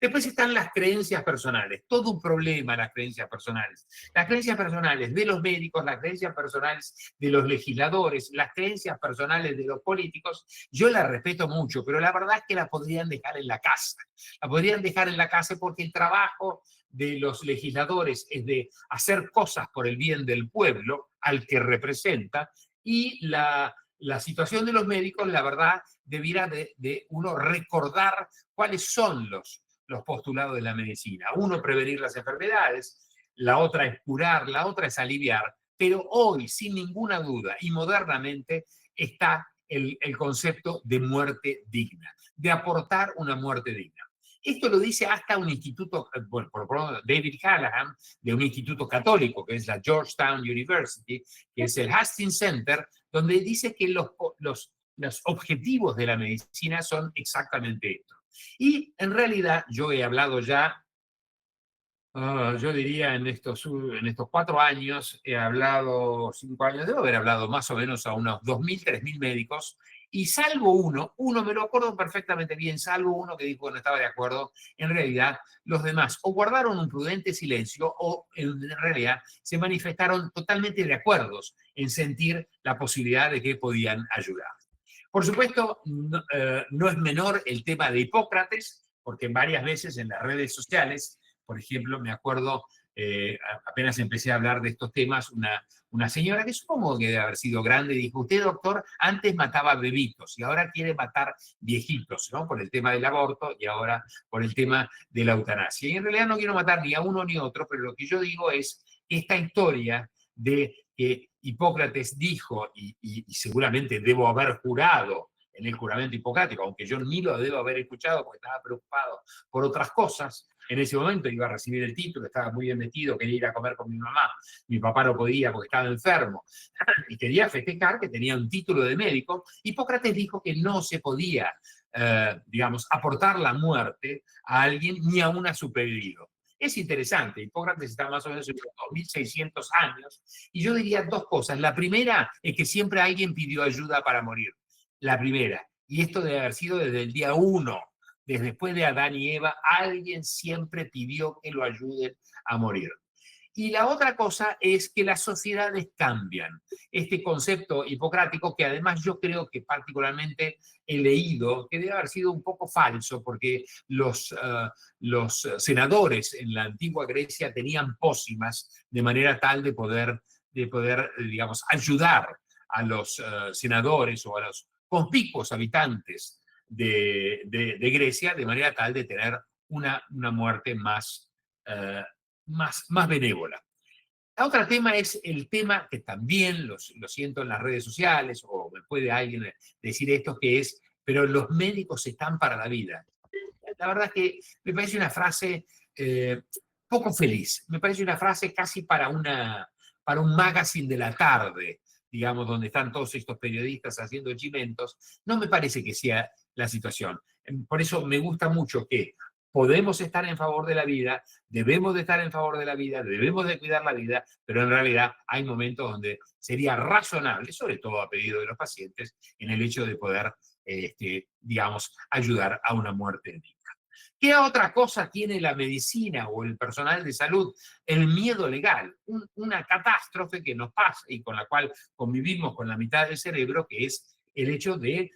Después están las creencias personales, todo un problema las creencias personales. Las creencias personales de los médicos, las creencias personales de los legisladores, las creencias personales de los políticos, yo las respeto mucho, pero la verdad es que las podrían dejar en la casa. La podrían dejar en la casa porque el trabajo de los legisladores es de hacer cosas por el bien del pueblo al que representa, y la situación de los médicos, la verdad, debiera de uno recordar cuáles son los postulados de la medicina. Uno, prevenir las enfermedades, la otra es curar, la otra es aliviar, pero hoy, sin ninguna duda, y modernamente, está el concepto de muerte digna, de aportar una muerte digna. Esto lo dice hasta un instituto, bueno, por ejemplo, David Callahan, de un instituto católico, que es la Georgetown University, que es el Hastings Center, donde dice que los objetivos de la medicina son exactamente esto. Y en realidad yo he hablado ya, yo diría en estos 4 años, he hablado 5 años, debo haber hablado más o menos a unos 2.000, 3.000 médicos, y salvo uno me lo acuerdo perfectamente bien, salvo uno que dijo que no estaba de acuerdo, en realidad los demás o guardaron un prudente silencio o en realidad se manifestaron totalmente de acuerdo en sentir la posibilidad de que podían ayudar. Por supuesto, no es menor el tema de Hipócrates, porque varias veces en las redes sociales, por ejemplo, me acuerdo, apenas empecé a hablar de estos temas, una señora que supongo que debe haber sido grande, dijo: usted, doctor, antes mataba bebitos y ahora quiere matar viejitos, ¿no? Por el tema del aborto y ahora por el tema de la eutanasia. Y en realidad no quiero matar ni a uno ni a otro, pero lo que yo digo es que esta historia de que Hipócrates dijo, y seguramente debo haber jurado en el juramento hipocrático, aunque yo ni lo debo haber escuchado porque estaba preocupado por otras cosas. En ese momento iba a recibir el título, estaba muy bien metido, quería ir a comer con mi mamá, mi papá no podía porque estaba enfermo, y quería festejar que tenía un título de médico. Hipócrates dijo que no se podía, digamos, aportar la muerte a alguien ni aún a su pedido. Es interesante, Hipócrates está más o menos en los 2600 años, y yo diría 2 cosas. La primera es que siempre alguien pidió ayuda para morir. La primera, y esto debe haber sido desde el día 1, desde después de Adán y Eva, alguien siempre pidió que lo ayuden a morir. Y la otra cosa es que las sociedades cambian. Este concepto hipocrático, que además yo creo que particularmente he leído, que debe haber sido un poco falso, porque los senadores en la antigua Grecia tenían pócimas de manera tal de poder digamos, ayudar a los senadores o a los conspicuos habitantes de Grecia, de manera tal de tener una muerte más benévola. El otro tema es el tema que también lo siento en las redes sociales, o me puede alguien decir esto, que es: pero los médicos están para la vida. La verdad es que me parece una frase poco feliz. Me parece una frase casi para un magazine de la tarde, digamos, donde están todos estos periodistas haciendo chimentos. No me parece que sea la situación. Por eso me gusta mucho que podemos estar en favor de la vida, debemos de estar en favor de la vida, debemos de cuidar la vida, pero en realidad hay momentos donde sería razonable, sobre todo a pedido de los pacientes, en el hecho de poder, digamos, ayudar a una muerte digna. ¿Qué otra cosa tiene la medicina o el personal de salud? El miedo legal, una catástrofe que nos pasa y con la cual convivimos con la mitad del cerebro, que es el hecho de,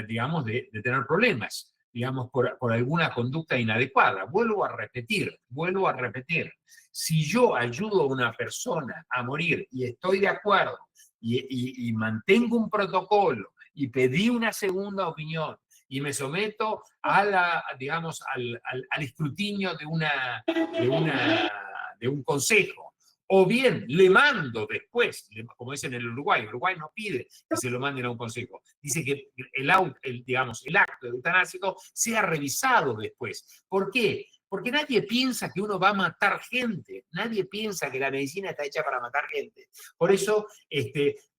digamos, de tener problemas, digamos, por alguna conducta inadecuada. Vuelvo a repetir, si yo ayudo a una persona a morir y estoy de acuerdo y mantengo un protocolo y pedí una segunda opinión, y me someto a digamos, al escrutinio de un consejo, o bien le mando después, como dicen en el Uruguay no pide que se lo manden a un consejo, dice que digamos, el acto eutanásico sea revisado después. ¿Por qué? Porque nadie piensa que uno va a matar gente, nadie piensa que la medicina está hecha para matar gente. Por eso,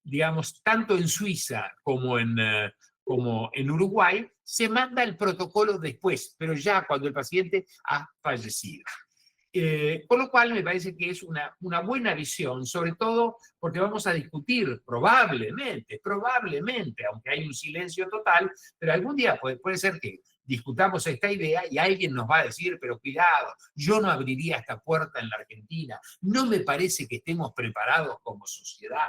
digamos, tanto en Suiza como en Uruguay, se manda el protocolo después, pero ya cuando el paciente ha fallecido. Con lo cual me parece que es una buena visión, sobre todo porque vamos a discutir probablemente, aunque hay un silencio total, pero algún día puede ser que discutamos esta idea y alguien nos va a decir, pero cuidado, yo no abriría esta puerta en la Argentina, no me parece que estemos preparados como sociedad,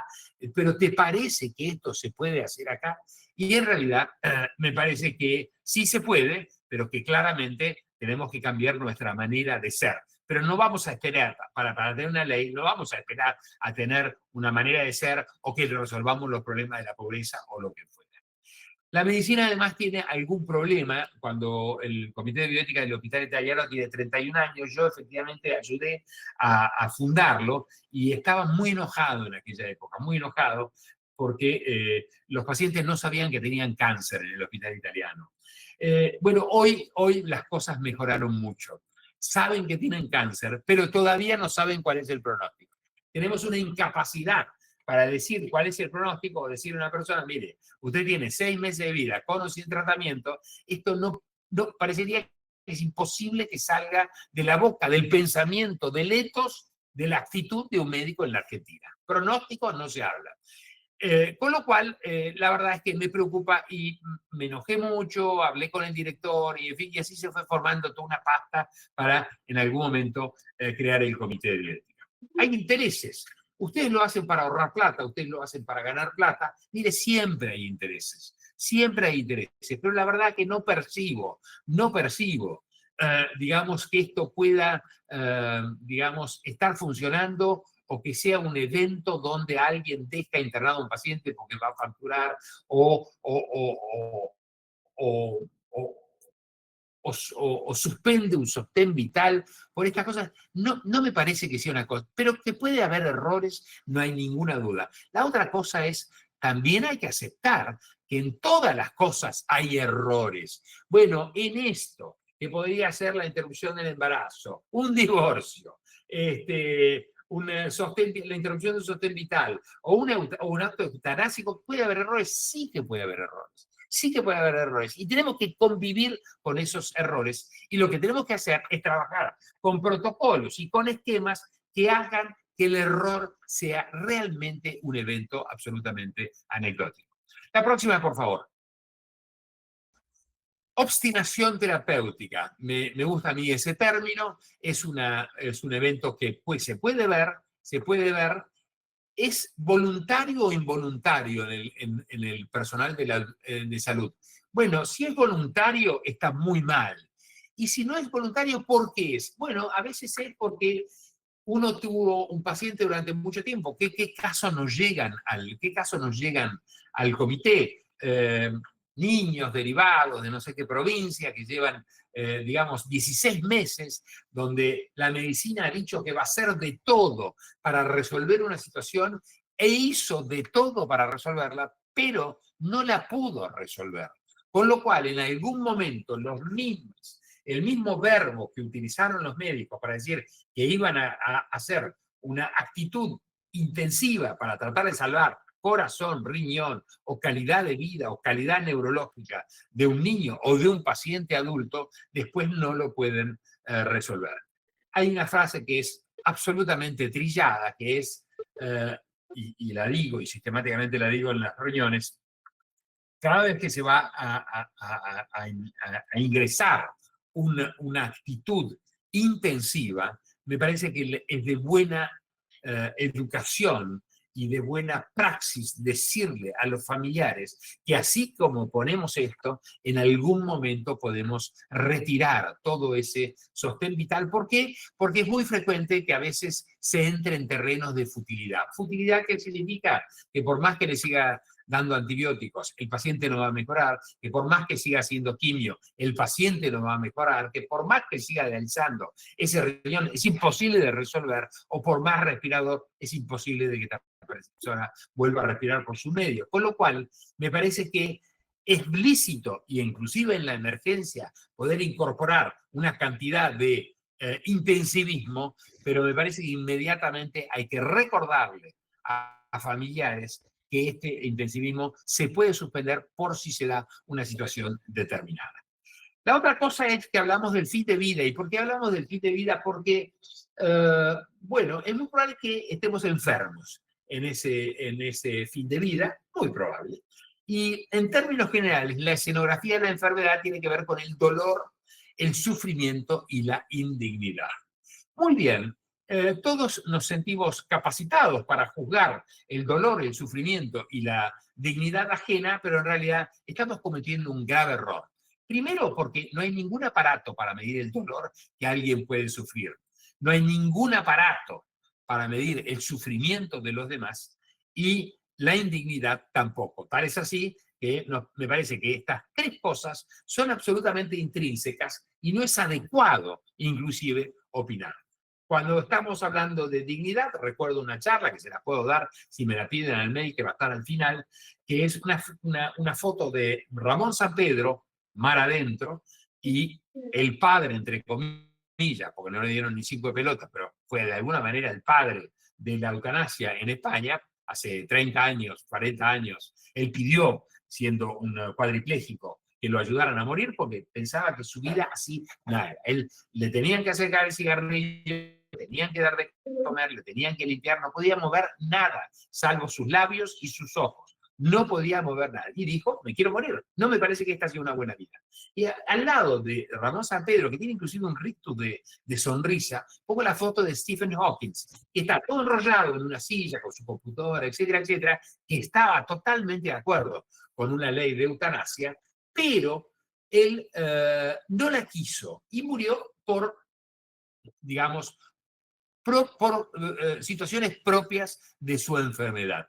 pero ¿te parece que esto se puede hacer acá? Y en realidad me parece que sí se puede, pero que claramente tenemos que cambiar nuestra manera de ser. Pero no vamos a esperar, para tener una ley, no vamos a esperar a tener una manera de ser o que resolvamos los problemas de la pobreza o lo que fuera. La medicina además tiene algún problema. Cuando el Comité de Bioética del Hospital Italiano tiene 31 años, yo efectivamente ayudé a fundarlo y estaba muy enojado en aquella época, muy enojado, porque los pacientes no sabían que tenían cáncer en el Hospital Italiano. Bueno, hoy las cosas mejoraron mucho. Saben que tienen cáncer, pero todavía no saben cuál es el pronóstico. Tenemos una incapacidad para decir cuál es el pronóstico o decir a una persona, mire, usted tiene 6 meses de vida con o sin tratamiento, esto no parecería que es imposible que salga de la boca, del pensamiento, del ethos, de la actitud de un médico en la Argentina. Pronóstico no se habla. Con lo cual, la verdad es que me preocupa y me enojé mucho, hablé con el director y, en fin, y así se fue formando toda una pasta para, en algún momento, crear el comité de bioética. Hay intereses. Ustedes lo hacen para ahorrar plata, ustedes lo hacen para ganar plata. Mire, siempre hay intereses, pero la verdad es que no percibo, digamos, que esto pueda, digamos, estar funcionando o que sea un evento donde alguien deja internado a un paciente porque va a facturar o suspende un sostén vital por estas cosas. No me parece que sea una cosa, pero que puede haber errores, no hay ninguna duda. La otra cosa es, también hay que aceptar que en todas las cosas hay errores. Bueno, en esto, que podría ser la interrupción del embarazo, un divorcio, la interrupción de un sostén vital o un acto eutanásico, ¿puede haber errores? Sí que puede haber errores. Sí que puede haber errores y tenemos que convivir con esos errores y lo que tenemos que hacer es trabajar con protocolos y con esquemas que hagan que el error sea realmente un evento absolutamente anecdótico. La próxima, por favor. Obstinación terapéutica. Me gusta a mí ese término. Es un evento que se puede ver. ¿Es voluntario o involuntario en el personal de salud? Bueno, si es voluntario, está muy mal. Y si no es voluntario, ¿por qué es? Bueno, a veces es porque uno tuvo un paciente durante mucho tiempo. ¿Qué casos nos llegan al comité? Niños derivados de no sé qué provincia que llevan, digamos, 16 meses, donde la medicina ha dicho que va a hacer de todo para resolver una situación e hizo de todo para resolverla, pero no la pudo resolver. Con lo cual, en algún momento, los mismos el mismo verbo que utilizaron los médicos para decir que iban a hacer una actitud intensiva para tratar de salvar corazón, riñón, o calidad de vida, o calidad neurológica de un niño o de un paciente adulto, después no lo pueden resolver. Hay una frase que es absolutamente trillada, que es, y la digo, y sistemáticamente la digo en las reuniones, cada vez que se va a ingresar una actitud intensiva, me parece que es de buena educación y de buena praxis decirle a los familiares que así como ponemos esto, en algún momento podemos retirar todo ese sostén vital. ¿Por qué? Porque es muy frecuente que a veces se entre en terrenos de futilidad. ¿Futilidad qué significa? Que por más que le siga dando antibióticos, el paciente no va a mejorar, que por más que siga haciendo quimio, el paciente no va a mejorar, que por más que siga dializando, ese riñón es imposible de resolver, o por más respirador, es imposible de que esta persona vuelva a respirar por su medio. Con lo cual, me parece que es lícito, y inclusive en la emergencia, poder incorporar una cantidad de intensivismo, pero me parece que inmediatamente hay que recordarle a familiares que este intensivismo se puede suspender por si se da una situación determinada. La otra cosa es que hablamos del fin de vida. ¿Y por qué hablamos del fin de vida? Porque, bueno, es muy probable que estemos enfermos en ese fin de vida, muy probable. Y en términos generales, la escenografía de la enfermedad tiene que ver con el dolor, el sufrimiento y la indignidad. Muy bien. Todos nos sentimos capacitados para juzgar el dolor, el sufrimiento y la dignidad ajena, pero en realidad estamos cometiendo un grave error. Primero, porque no hay ningún aparato para medir el dolor que alguien puede sufrir. No hay ningún aparato para medir el sufrimiento de los demás y la indignidad tampoco. Tal es así que me parece que estas tres cosas son absolutamente intrínsecas y no es adecuado, inclusive, opinar. Cuando estamos hablando de dignidad, recuerdo una charla que se la puedo dar si me la piden al mail, que va a estar al final, que es una foto de Ramón Sampedro, mar adentro, y el padre, entre comillas, porque no le dieron ni 5 de pelota, pero fue de alguna manera el padre de la eutanasia en España, hace 30 años, 40 años. Él pidió, siendo un cuadripléjico, que lo ayudaran a morir porque pensaba que su vida así, nada. Él le tenían que acercar el cigarrillo, le tenían que dar de comer, le tenían que limpiar, no podía mover nada, salvo sus labios y sus ojos. No podía mover nada. Y dijo, me quiero morir. No me parece que esta sea una buena vida. Y al lado de Ramón Sampedro, que tiene inclusive un rictus de sonrisa, pongo la foto de Stephen Hawking, que está todo enrollado en una silla con su computadora, etcétera, etcétera, que estaba totalmente de acuerdo con una ley de eutanasia, pero él no la quiso y murió por, digamos, por situaciones propias de su enfermedad.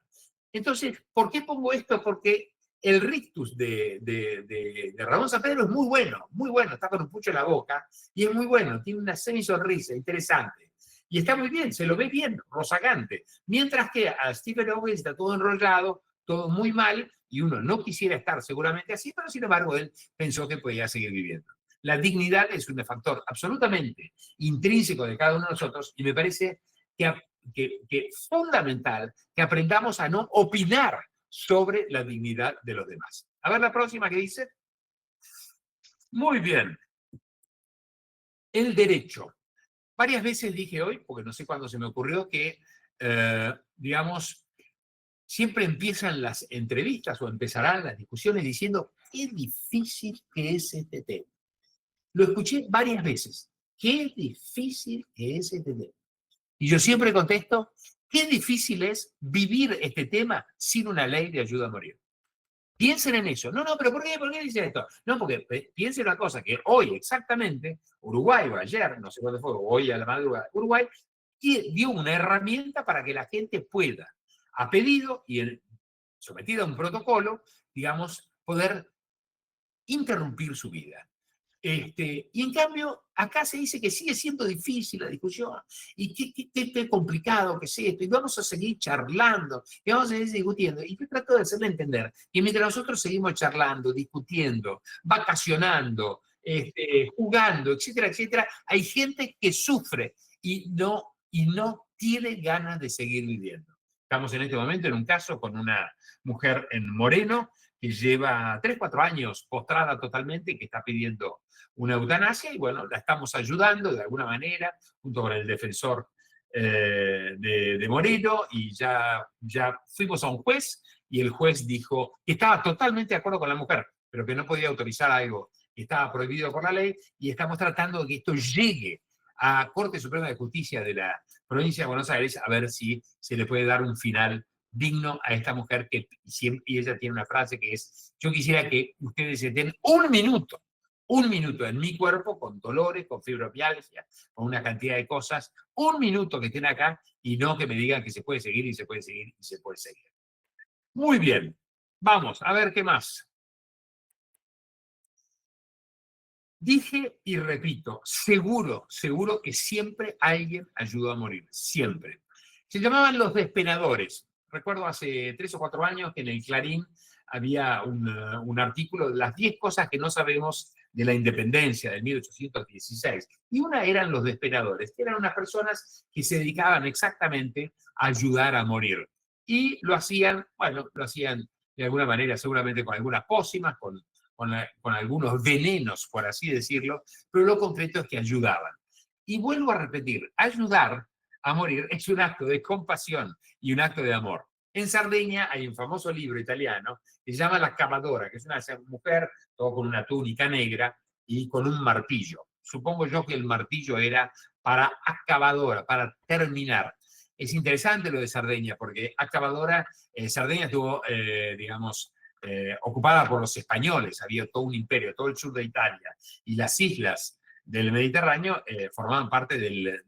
Entonces, ¿por qué pongo esto? Porque el rictus de Ramón Sampedro es muy bueno, está con un pucho en la boca y es muy bueno, tiene una semisonrisa interesante. Y está muy bien, se lo ve bien, rozagante. Mientras que a Stephen Hawking está todo enrollado, todo muy mal, y uno no quisiera estar seguramente así, pero sin embargo él pensó que podía seguir viviendo. La dignidad es un factor absolutamente intrínseco de cada uno de nosotros y me parece que es fundamental que aprendamos a no opinar sobre la dignidad de los demás. A ver la próxima que dice. Muy bien. El derecho. Varias veces dije hoy, porque no sé cuándo se me ocurrió, que, digamos, siempre empiezan las entrevistas o empezarán las discusiones diciendo qué difícil que es este tema. Lo escuché varias veces. Qué difícil que es este tema. Y yo siempre contesto, qué difícil es vivir este tema sin una ley de ayuda a morir. Piensen en eso. No, pero ¿por qué dicen esto? No, porque piensen una cosa, que hoy exactamente, Uruguay o ayer, no sé cuándo fue, hoy a la madrugada, Uruguay dio una herramienta para que la gente pueda, a pedido y sometida a un protocolo, digamos, poder interrumpir su vida. Y en cambio, acá se dice que sigue siendo difícil la discusión, y qué complicado que es esto, y vamos a seguir charlando, y vamos a seguir discutiendo. Y yo trato de hacerle entender que mientras nosotros seguimos charlando, discutiendo, vacacionando, jugando, etcétera, etcétera, hay gente que sufre y no tiene ganas de seguir viviendo. Estamos en este momento en un caso con una mujer en Moreno que lleva 3, 4 años postrada totalmente, que está pidiendo una eutanasia, y bueno, la estamos ayudando de alguna manera, junto con el defensor de Moreno, y ya fuimos a un juez, y el juez dijo que estaba totalmente de acuerdo con la mujer, pero que no podía autorizar algo que estaba prohibido por la ley, y estamos tratando de que esto llegue a Corte Suprema de Justicia de la provincia de Buenos Aires, a ver si se le puede dar un final digno a esta mujer, y ella tiene una frase que es: yo quisiera que ustedes se den un minuto en mi cuerpo, con dolores, con fibromialgia, con una cantidad de cosas, un minuto que estén acá, y no que me digan que se puede seguir, y se puede seguir, y se puede seguir. Muy bien, vamos a ver qué más. Dije y repito, seguro que siempre alguien ayudó a morir, siempre. Se llamaban los despenadores. Recuerdo hace 3 o 4 años que en el Clarín había un artículo de las 10 cosas que no sabemos de la independencia de 1816. Y una eran los despenadores, que eran unas personas que se dedicaban exactamente a ayudar a morir. Y lo hacían de alguna manera, seguramente con algunas pócimas, con algunos venenos, por así decirlo, pero lo concreto es que ayudaban. Y vuelvo a repetir, ayudar a morir es un acto de compasión y un acto de amor. En Cerdeña hay un famoso libro italiano que se llama La Cavadora, que es una mujer todo con una túnica negra y con un martillo. Supongo yo que el martillo era para acabadora, para terminar. Es interesante lo de Cerdeña, porque acabadora, Cerdeña estuvo, ocupada por los españoles, había todo un imperio, todo el sur de Italia, y las islas del Mediterráneo formaban parte del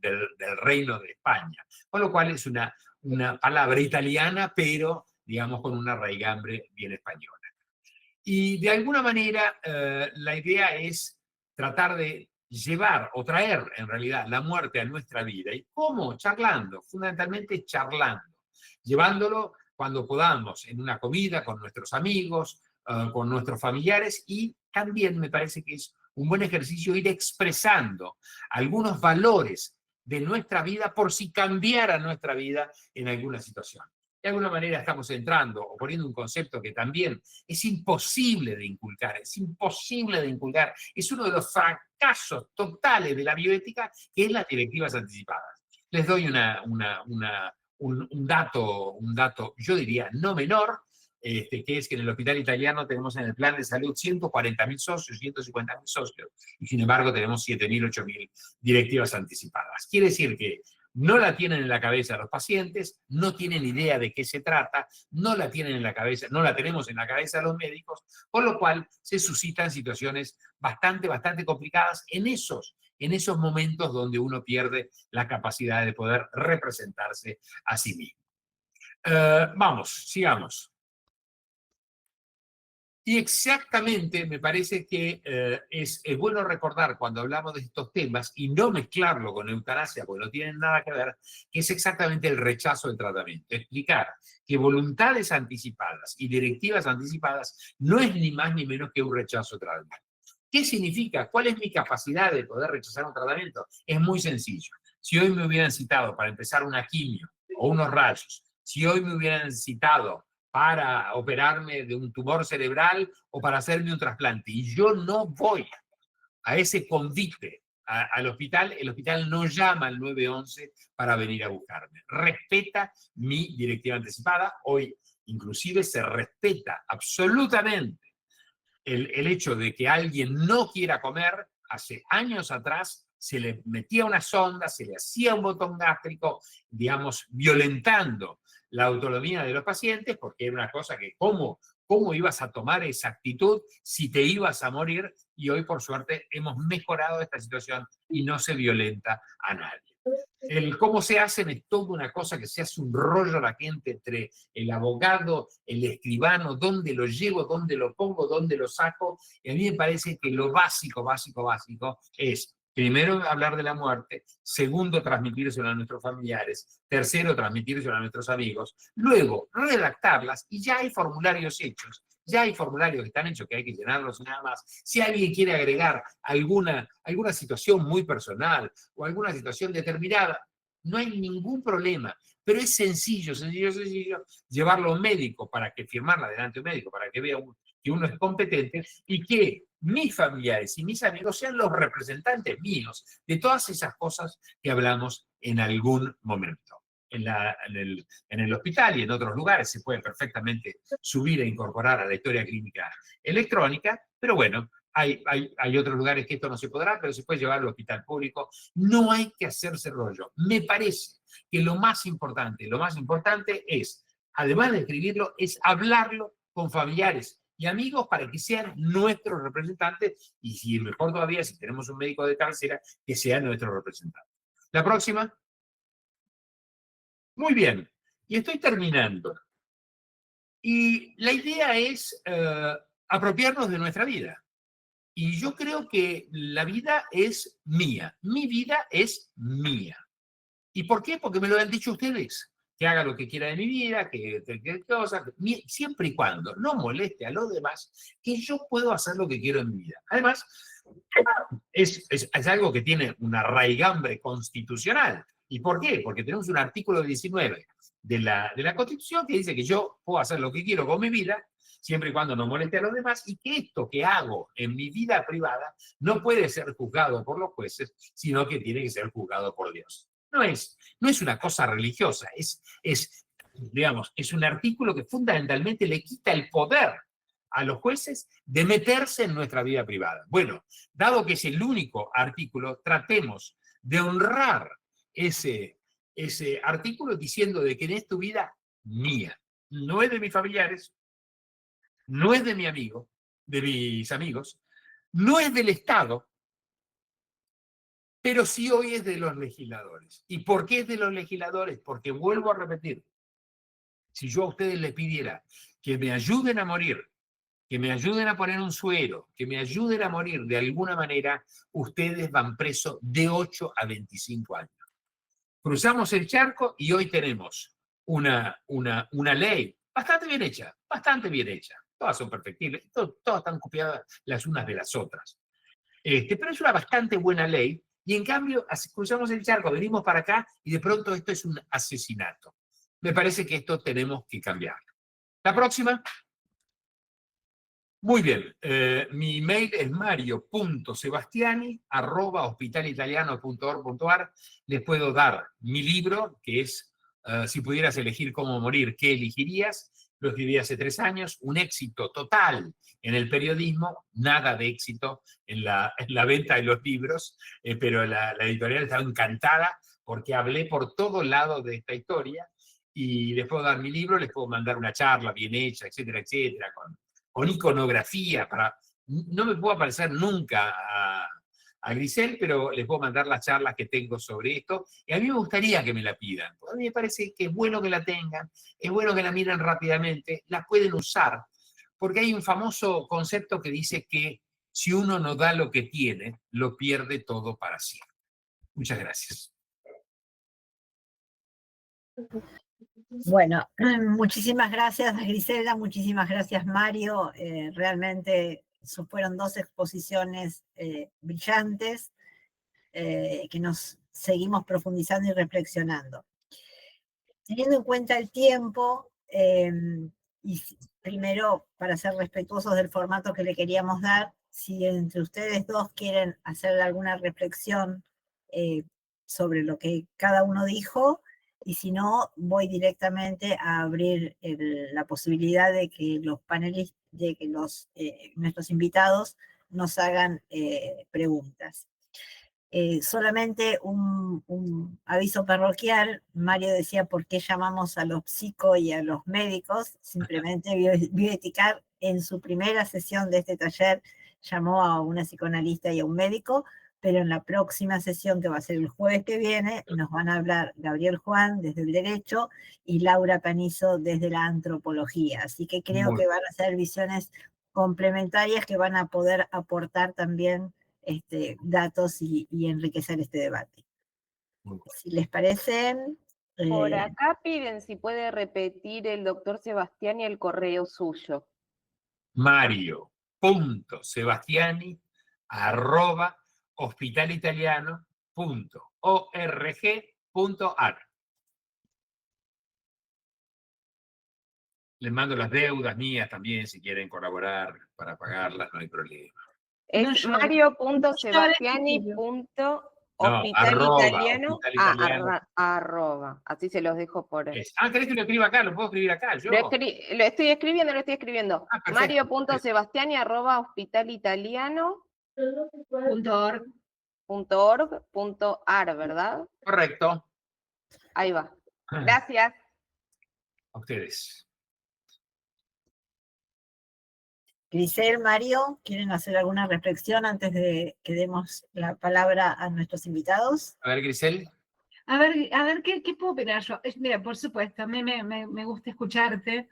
reino de España, con lo cual es una palabra italiana, pero digamos con una raigambre bien española. Y de alguna manera la idea es tratar de llevar o traer en realidad la muerte a nuestra vida. ¿Y cómo? Charlando, fundamentalmente charlando, llevándolo cuando podamos, en una comida con nuestros amigos, con nuestros familiares, y también me parece que es un buen ejercicio ir expresando algunos valores de nuestra vida por si cambiara nuestra vida en alguna situación. De alguna manera estamos entrando o poniendo un concepto que también es imposible de inculcar, es uno de los fracasos totales de la bioética, que es las directivas anticipadas. Les doy un dato, yo diría, no menor, que es que en el hospital italiano tenemos en el plan de salud 140.000 socios, 150.000 socios, y sin embargo tenemos 7.000, 8.000 directivas anticipadas. Quiere decir que no la tienen en la cabeza los pacientes, no tienen idea de qué se trata, no la tenemos en la cabeza los médicos, con lo cual se suscitan situaciones bastante complicadas en esos momentos donde uno pierde la capacidad de poder representarse a sí mismo. Vamos, sigamos. Y exactamente me parece que es bueno recordar cuando hablamos de estos temas y no mezclarlo con eutanasia, porque no tienen nada que ver, que es exactamente el rechazo del tratamiento. Explicar que voluntades anticipadas y directivas anticipadas no es ni más ni menos que un rechazo del tratamiento. ¿Qué significa? ¿Cuál es mi capacidad de poder rechazar un tratamiento? Es muy sencillo. Si hoy me hubieran citado para empezar una quimio o unos rayos, si hoy me hubieran citado para operarme de un tumor cerebral o para hacerme un trasplante, y yo no voy a ese convite al hospital, el hospital no llama al 911 para venir a buscarme. Respeta mi directiva anticipada. Hoy inclusive se respeta absolutamente el hecho de que alguien no quiera comer. Hace años atrás se le metía una sonda, se le hacía un botón gástrico, digamos, violentando la autonomía de los pacientes, porque era una cosa que cómo ibas a tomar esa actitud si te ibas a morir, y hoy por suerte hemos mejorado esta situación y no se violenta a nadie. El cómo se hacen es toda una cosa que se hace un rollo a la gente entre el abogado, el escribano, dónde lo llevo, dónde lo pongo, dónde lo saco, y a mí me parece que lo básico es: primero, hablar de la muerte. Segundo, transmitírselo a nuestros familiares. Tercero, transmitírselo a nuestros amigos. Luego, redactarlas, y ya hay formularios hechos Ya hay formularios que están hechos que hay que llenarlos y nada más. Si alguien quiere agregar alguna situación muy personal o alguna situación determinada, no hay ningún problema. Pero es sencillo llevarlo a un médico para que firmarla delante de un médico, para que vea que uno es competente y que mis familiares y mis amigos sean los representantes míos de todas esas cosas que hablamos en algún momento. En el hospital y en otros lugares se puede perfectamente subir e incorporar a la historia clínica electrónica, pero bueno, hay otros lugares que esto no se podrá, pero se puede llevar al hospital público. No hay que hacerse rollo. Me parece que lo más importante es, además de escribirlo, es hablarlo con familiares y amigos para que sean nuestros representantes y, si mejor todavía, si tenemos un médico de cabecera, que sea nuestro representante. La próxima. Muy bien. Y estoy terminando. Y la idea es apropiarnos de nuestra vida. Y yo creo que la vida es mía. Mi vida es mía. ¿Y por qué? Porque me lo han dicho ustedes. Que haga lo que quiera de mi vida, siempre y cuando no moleste a los demás, que yo puedo hacer lo que quiero en mi vida. Además, es algo que tiene una raigambre constitucional. ¿Y por qué? Porque tenemos un artículo 19 de la Constitución que dice que yo puedo hacer lo que quiero con mi vida, siempre y cuando no moleste a los demás, y que esto que hago en mi vida privada no puede ser juzgado por los jueces, sino que tiene que ser juzgado por Dios. No es una cosa religiosa, digamos, es un artículo que fundamentalmente le quita el poder a los jueces de meterse en nuestra vida privada. Bueno, dado que es el único artículo, tratemos de honrar ese artículo diciendo de que es tu vida mía, no es de mis familiares, no es de mi amigo, de mis amigos, no es del Estado, pero sí hoy es de los legisladores. ¿Y por qué es de los legisladores? Porque vuelvo a repetir, si yo a ustedes les pidiera que me ayuden a morir, que me ayuden a poner un suero, que me ayuden a morir de alguna manera, ustedes van presos de 8 a 25 años. Cruzamos el charco y hoy tenemos una ley bastante bien hecha, todas son perfectibles, todas están copiadas las unas de las otras. Pero es una bastante buena ley, y en cambio cruzamos el charco, venimos para acá y de pronto esto es un asesinato. Me parece que esto tenemos que cambiar. La próxima. Muy bien, mi email es mario.sebastiani@hospitalitaliano.org.ar. Les puedo dar mi libro, que es Si pudieras elegir cómo morir, ¿qué elegirías? Lo escribí hace 3 años, un éxito total en el periodismo, nada de éxito en la venta de los libros, pero la editorial estaba encantada porque hablé por todos lados de esta historia, y les puedo dar mi libro, les puedo mandar una charla bien hecha, etcétera, etcétera, con iconografía, no me puedo parecer nunca a Grisel, pero les puedo mandar las charlas que tengo sobre esto, y a mí me gustaría que me la pidan, porque a mí me parece que es bueno que la tengan, es bueno que la miren rápidamente, la pueden usar, porque hay un famoso concepto que dice que si uno no da lo que tiene, lo pierde todo para siempre. Muchas gracias. Bueno, muchísimas gracias Griselda, muchísimas gracias Mario, realmente fueron 2 exposiciones brillantes que nos seguimos profundizando y reflexionando. Teniendo en cuenta el tiempo, y primero para ser respetuosos del formato que le queríamos dar, si entre ustedes dos quieren hacer alguna reflexión sobre lo que cada uno dijo, y si no, voy directamente a abrir la posibilidad de que los panelistas, de que nuestros invitados nos hagan preguntas. Solamente un aviso parroquial. Mario decía por qué llamamos a los psicos y a los médicos. Simplemente Bioeticar en su primera sesión de este taller llamó a una psicoanalista y a un médico, pero en la próxima sesión, que va a ser el jueves que viene, nos van a hablar Gabriel Juan desde el derecho y Laura Canizo desde la antropología. Así que creo que van a ser visiones complementarias que van a poder aportar también datos y enriquecer este debate. Si les parece... Por acá piden si puede repetir el doctor Sebastián y el correo suyo. mario.sebastiani@hospitalitaliano.org.ar. Les mando las deudas mías también, si quieren colaborar para pagarlas, no hay problema. Es No llores. mario.sebastiani.hospitalitaliano. hospitalitaliano. Arroba. Así se los dejo por... ¿Querés que lo escriba acá? ¿Lo puedo escribir acá yo? Lo estoy escribiendo. Perfecto. mario.sebastiani@hospitalitaliano.org.ar, ¿verdad? Correcto. Ahí va. Gracias. A ustedes. Grisel, Mario, ¿quieren hacer alguna reflexión antes de que demos la palabra a nuestros invitados? A ver, Grisel. A ver, ¿qué puedo opinar yo? Mira, por supuesto, a mí me gusta escucharte,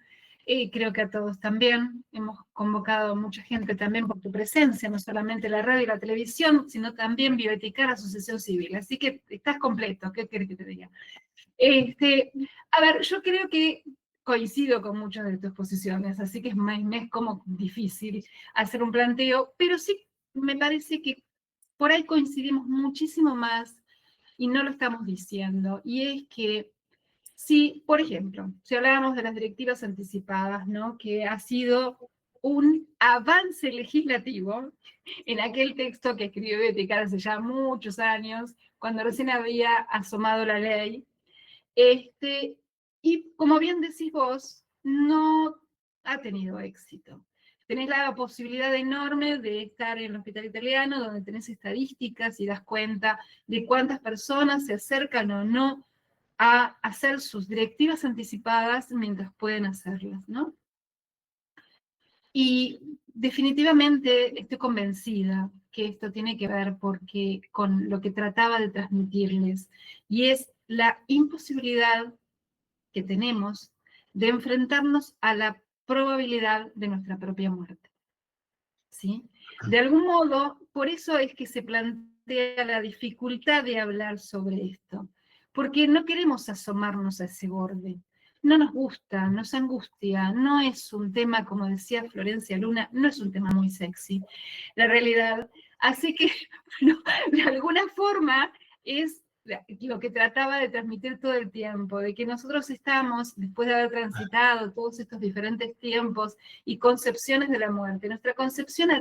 y creo que a todos también. Hemos convocado a mucha gente también por tu presencia, no solamente la radio y la televisión, sino también Bioeticar, Asociación Civil. Así que estás completo, ¿qué querés que te diga? A ver, yo creo que coincido con muchas de tus posiciones, así que me es como difícil hacer un planteo, pero sí me parece que por ahí coincidimos muchísimo más y no lo estamos diciendo, y es que si, por ejemplo, si hablábamos de las directivas anticipadas, ¿no? Que ha sido un avance legislativo en aquel texto que escribió Bioeticar hace ya muchos años, cuando recién había asomado la ley, y como bien decís vos, no ha tenido éxito. Tenés la posibilidad enorme de estar en el Hospital Italiano, donde tenés estadísticas y das cuenta de cuántas personas se acercan o no a hacer sus directivas anticipadas mientras pueden hacerlas, ¿no? Y definitivamente estoy convencida que esto tiene que ver con lo que trataba de transmitirles, y es la imposibilidad que tenemos de enfrentarnos a la probabilidad de nuestra propia muerte. ¿Sí? De algún modo, por eso es que se plantea la dificultad de hablar sobre esto, porque no queremos asomarnos a ese borde. No nos gusta, nos angustia, no es un tema, como decía Florencia Luna, no es un tema muy sexy, la realidad. Así que, bueno, de alguna forma es lo que trataba de transmitir todo el tiempo, de que nosotros estamos, después de haber transitado todos estos diferentes tiempos y concepciones de la muerte, nuestra concepción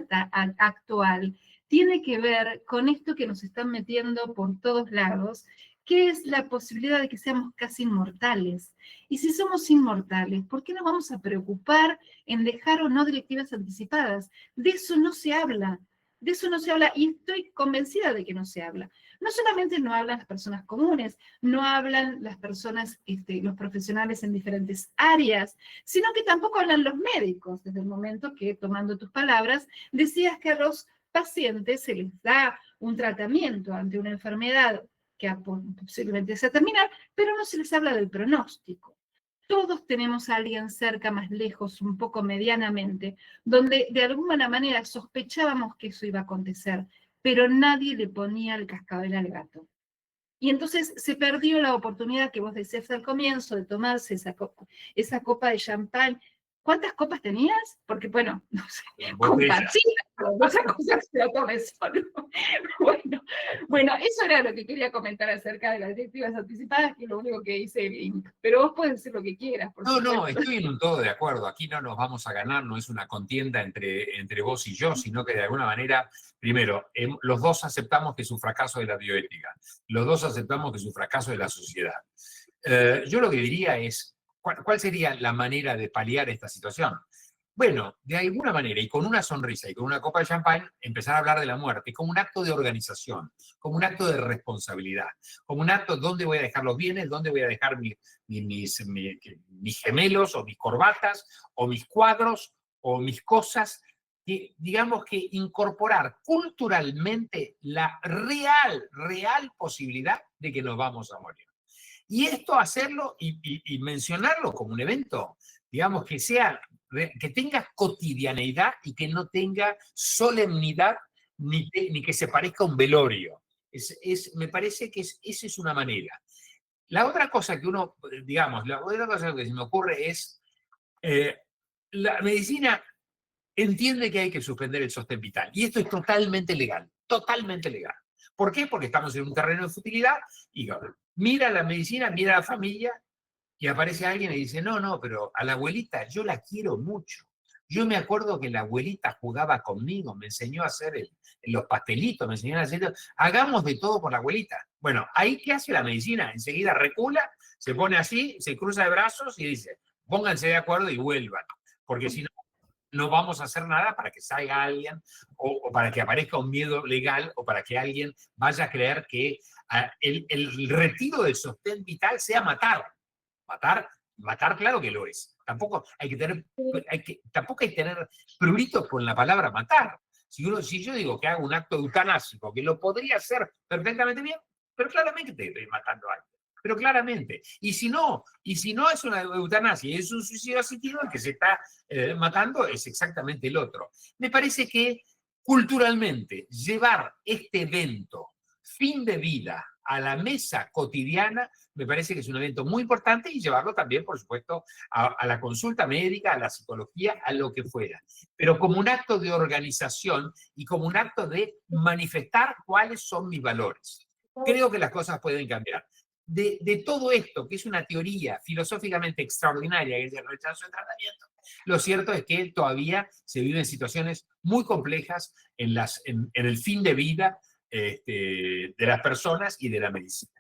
actual tiene que ver con esto que nos están metiendo por todos lados, que es la posibilidad de que seamos casi inmortales. Y si somos inmortales, ¿por qué nos vamos a preocupar en dejar o no directivas anticipadas? De eso no se habla. De eso no se habla, y estoy convencida de que no se habla. No solamente no hablan las personas comunes, no hablan las personas, los profesionales en diferentes áreas, sino que tampoco hablan los médicos, desde el momento que, tomando tus palabras, decías que a los pacientes se les da un tratamiento ante una enfermedad que posiblemente sea terminal, pero no se les habla del pronóstico. Todos tenemos a alguien cerca, más lejos, un poco medianamente, donde de alguna manera sospechábamos que eso iba a acontecer, pero nadie le ponía el cascabel al gato. Y entonces se perdió la oportunidad que vos decías al comienzo de tomarse esa copa de champán. ¿Cuántas copas tenías? Porque, bueno, no sé, compartidas, esas cosas se lo tomes solo. Bueno, eso era lo que quería comentar acerca de las directivas anticipadas, que es lo único que dice el link. Pero vos podés decir lo que quieras, por supuesto. No, estoy en un todo de acuerdo. Aquí no nos vamos a ganar, no es una contienda entre vos y yo, sino que de alguna manera, primero, los dos aceptamos que es un fracaso de la bioética, los dos aceptamos que es un fracaso de la sociedad. Yo lo que diría es, ¿cuál sería la manera de paliar esta situación? Bueno, de alguna manera, y con una sonrisa y con una copa de champán, empezar a hablar de la muerte como un acto de organización, como un acto de responsabilidad, como un acto dónde voy a dejar los bienes, dónde voy a dejar mis gemelos, o mis corbatas, o mis cuadros, o mis cosas, que digamos que incorporar culturalmente la real posibilidad de que nos vamos a morir. Y esto hacerlo y mencionarlo como un evento, digamos, que tenga cotidianeidad y que no tenga solemnidad ni que se parezca a un velorio. Me parece que esa es una manera. La otra cosa que la otra cosa que se me ocurre es, la medicina entiende que hay que suspender el sostén vital. Y esto es totalmente legal, totalmente legal. ¿Por qué? Porque estamos en un terreno de futilidad y mira la medicina, mira la familia y aparece alguien y dice, no, no, pero a la abuelita yo la quiero mucho. Yo me acuerdo que la abuelita jugaba conmigo, me enseñó a hacer los pastelitos, me enseñó a hacer... Hagamos de todo por la abuelita. Bueno, ahí ¿qué hace la medicina? Enseguida recula, se pone así, se cruza de brazos y dice, pónganse de acuerdo y vuelvan. Porque si no, no vamos a hacer nada para que salga alguien o para que aparezca un miedo legal o para que alguien vaya a creer que el retiro del sostén vital sea matar. Matar, claro que lo es. Tampoco hay que tener prurito con la palabra matar. Si yo digo que hago un acto eutanásico, que lo podría hacer perfectamente bien, pero claramente te estoy matando a alguien. Pero claramente. Y si no es una eutanasia, es un suicidio asistido, el que se está matando es exactamente el otro. Me parece que culturalmente llevar este evento, fin de vida, a la mesa cotidiana, me parece que es un evento muy importante y llevarlo también, por supuesto, a la consulta médica, a la psicología, a lo que fuera. Pero como un acto de organización y como un acto de manifestar cuáles son mis valores. Creo que las cosas pueden cambiar. De todo esto, que es una teoría filosóficamente extraordinaria, que es el rechazo de tratamiento, lo cierto es que todavía se viven situaciones muy complejas en el fin de vida de las personas y de la medicina.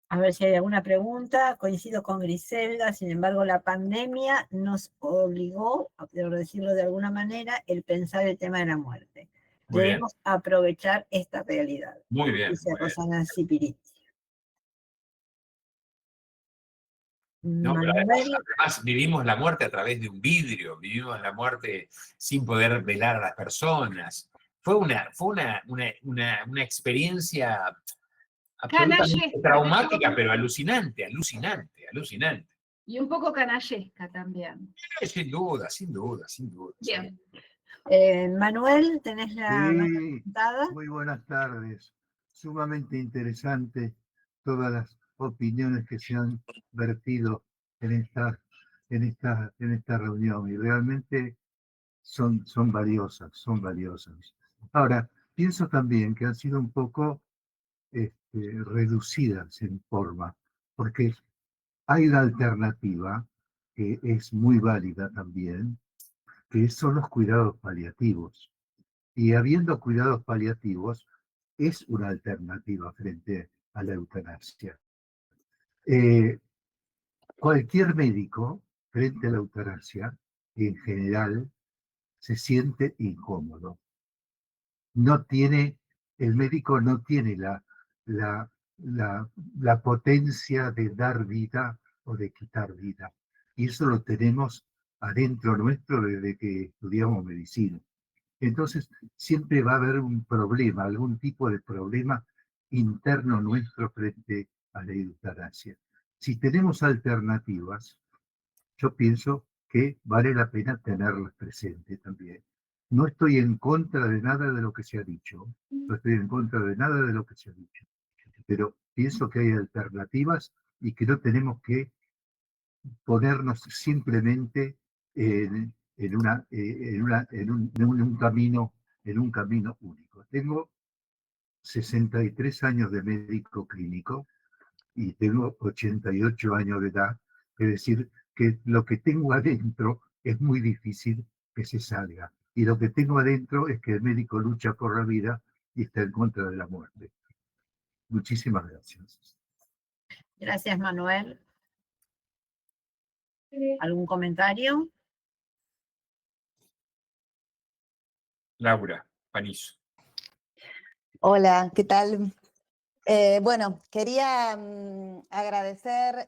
A ver si hay alguna pregunta. Coincido con Griselda, sin embargo, la pandemia nos obligó, por decirlo de alguna manera, el pensar el tema de la muerte. Muy bien. Debemos aprovechar esta realidad. Muy bien. Dice Muy bien. Rosana Cipiriti. No, pero Manuel, además vivimos la muerte a través de un vidrio, vivimos la muerte sin poder velar a las personas. Fue una experiencia absolutamente Canallesca, traumática, pero alucinante. y un poco canallesca también. Sin duda. Bien. Manuel, tenés la mano Sí, levantada. muy buenas tardes. Sumamente interesante todas las opiniones que se han vertido en esta reunión y realmente son valiosas. Ahora, pienso también que han sido un poco reducidas en forma, porque hay una alternativa que es muy válida también, que son los cuidados paliativos. Y habiendo cuidados paliativos, es una alternativa frente a la eutanasia. Cualquier médico frente a la eutanasia, en general, se siente incómodo. El médico no tiene la potencia de dar vida o de quitar vida. Y eso lo tenemos adentro nuestro desde que estudiamos medicina. Entonces, siempre va a haber un problema, algún tipo de problema interno nuestro frente a la eutanasia. Si tenemos alternativas, yo pienso que vale la pena tenerlas presentes también. No estoy en contra de nada de lo que se ha dicho, pero pienso que hay alternativas y que no tenemos que ponernos simplemente en un camino único. Tengo 63 años de médico clínico y tengo 88 años de edad, es decir, que lo que tengo adentro es muy difícil que se salga. Y lo que tengo adentro es que el médico lucha por la vida y está en contra de la muerte. Muchísimas gracias. Gracias, Manuel. ¿Algún comentario? Laura Panizo. Hola, ¿qué tal? Bueno, quería agradecer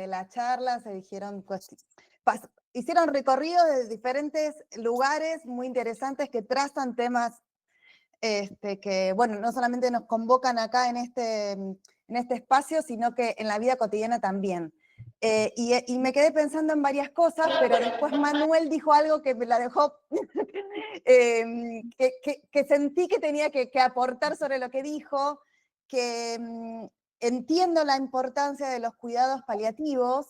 la charla, se dijeron, hicieron recorridos de diferentes lugares muy interesantes que trazan temas que, bueno, no solamente nos convocan acá en este espacio, sino que en la vida cotidiana también. Y me quedé pensando en varias cosas, pero después Manuel dijo algo que me la dejó, que sentí que tenía que aportar sobre lo que dijo, que entiendo la importancia de los cuidados paliativos,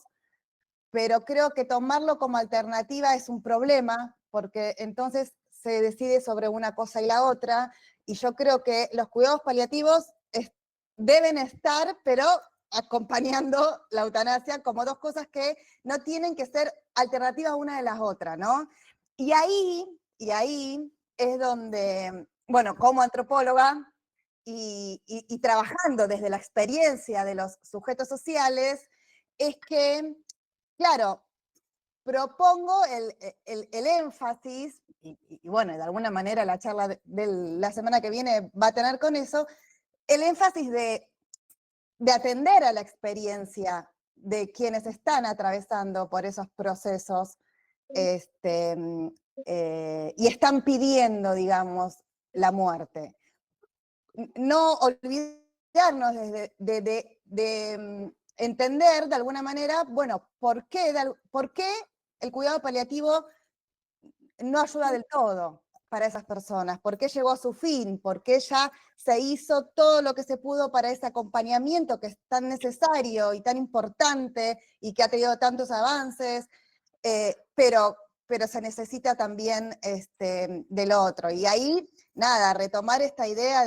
pero creo que tomarlo como alternativa es un problema, porque entonces se decide sobre una cosa y la otra, y yo creo que los cuidados paliativos deben estar, pero acompañando la eutanasia como dos cosas que no tienen que ser alternativas una de las otras, ¿no? Y ahí es donde, bueno, como antropóloga y trabajando desde la experiencia de los sujetos sociales, es que, claro, propongo el énfasis, y bueno, de alguna manera la charla de la semana que viene va a tener con eso, el énfasis de atender a la experiencia de quienes están atravesando por esos procesos y están pidiendo, digamos, la muerte. No olvidarnos de entender de alguna manera, bueno, ¿por qué el cuidado paliativo no ayuda del todo para esas personas? ¿Por qué llegó a su fin? ¿Por qué ya se hizo todo lo que se pudo para ese acompañamiento que es tan necesario y tan importante y que ha tenido tantos avances? Pero se necesita también del otro. Y ahí, nada, retomar esta idea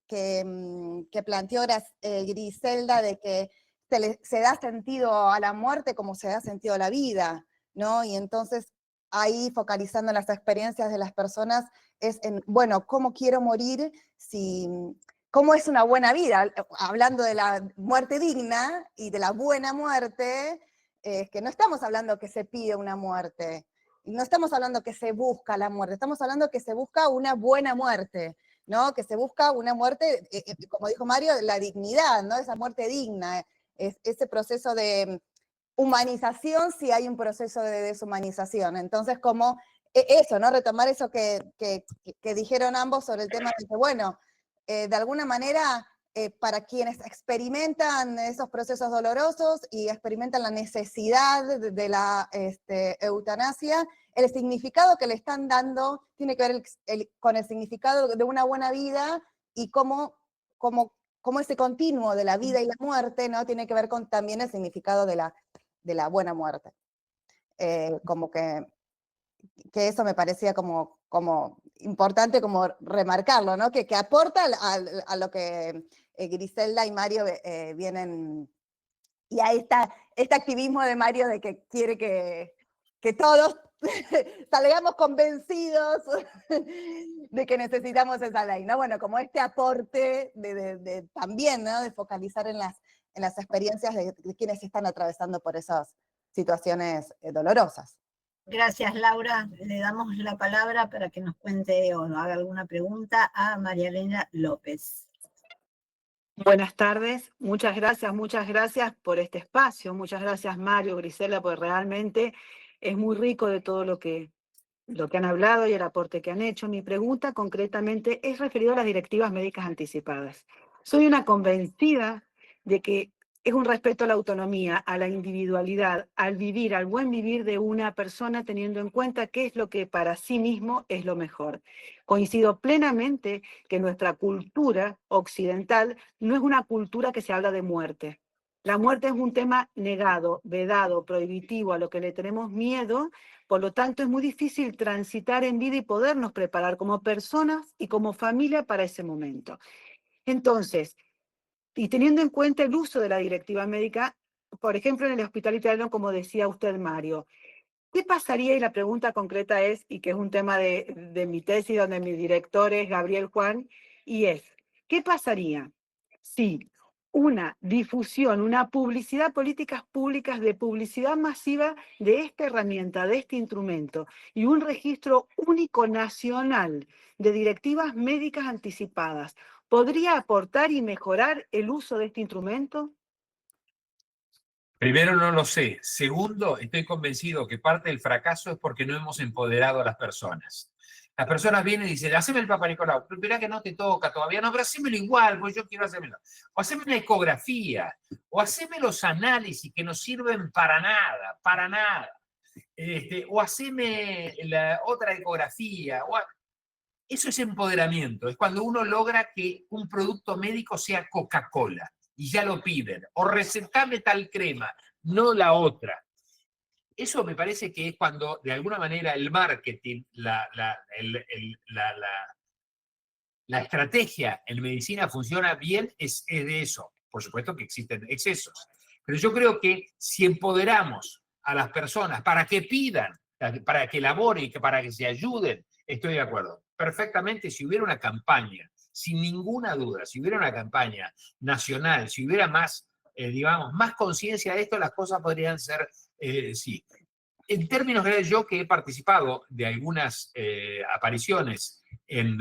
que planteó Griselda, de que se da sentido a la muerte como se da sentido a la vida, ¿no? Y entonces ahí focalizando en las experiencias de las personas es en, bueno, ¿cómo quiero morir? ¿Cómo es una buena vida? Hablando de la muerte digna y de la buena muerte, que no estamos hablando que se pide una muerte, no estamos hablando que se busca la muerte, estamos hablando que se busca una buena muerte, ¿no? Que se busca una muerte, como dijo Mario, la dignidad, ¿no? Esa muerte digna, ese proceso de humanización si hay un proceso de deshumanización. Entonces, como eso, ¿no? Retomar eso que dijeron ambos sobre el tema de que, bueno, de alguna manera, para quienes experimentan esos procesos dolorosos y experimentan la necesidad de la eutanasia, el significado que le están dando tiene que ver con el significado de una buena vida y cómo ese continuo de la vida y la muerte, ¿no? Tiene que ver con también el significado de la buena muerte. Como que eso me parecía como importante como remarcarlo, ¿no? Que aporta a lo que Griselda y Mario vienen, y a este activismo de Mario de que quiere que todos salgamos convencidos de que necesitamos esa ley, ¿no? Bueno, como este aporte también, ¿no? De focalizar en las experiencias de quienes están atravesando por esas situaciones dolorosas. Gracias, Laura. Le damos la palabra para que nos cuente o nos haga alguna pregunta a María Elena López. Buenas tardes, muchas gracias por este espacio, muchas gracias Mario, Griselda, porque realmente es muy rico de todo lo que han hablado y el aporte que han hecho. Mi pregunta concretamente es referida a las directivas médicas anticipadas. Soy una convencida de que es un respeto a la autonomía, a la individualidad, al vivir, al buen vivir de una persona, teniendo en cuenta qué es lo que para sí mismo es lo mejor. Coincido plenamente que nuestra cultura occidental no es una cultura que se habla de muerte. La muerte es un tema negado, vedado, prohibitivo, a lo que le tenemos miedo. Por lo tanto, es muy difícil transitar en vida y podernos preparar como personas y como familia para ese momento. Entonces, y teniendo en cuenta el uso de la directiva médica, por ejemplo, en el hospital italiano, como decía usted, Mario, ¿qué pasaría? Y la pregunta concreta es, y que es un tema de mi tesis, donde mi director es Gabriel Juan, y es, ¿qué pasaría si una difusión, una publicidad, políticas públicas de publicidad masiva de esta herramienta, de este instrumento, y un registro único nacional de directivas médicas anticipadas, podría aportar y mejorar el uso de este instrumento? Primero, no lo sé. Segundo, estoy convencido que parte del fracaso es porque no hemos empoderado a las personas. Las personas vienen y dicen, haceme el Papa Nicolau, pero mirá que no te toca todavía, no, pero hacémelo igual, pues yo quiero hacérmelo. O haceme una ecografía, o haceme los análisis que no sirven para nada, para nada. O haceme la otra ecografía. Eso es empoderamiento, es cuando uno logra que un producto médico sea Coca-Cola, y ya lo piden, o recetame tal crema, no la otra. Eso me parece que es cuando, de alguna manera, el marketing, la estrategia en medicina funciona bien, es de eso. Por supuesto que existen excesos. Pero yo creo que si empoderamos a las personas para que pidan, para que elaboren, para que se ayuden, estoy de acuerdo. Perfectamente, si hubiera una campaña, sin ninguna duda, si hubiera una campaña nacional, si hubiera más, digamos, más conciencia de esto, las cosas podrían ser, sí. En términos generales, yo que he participado de algunas apariciones en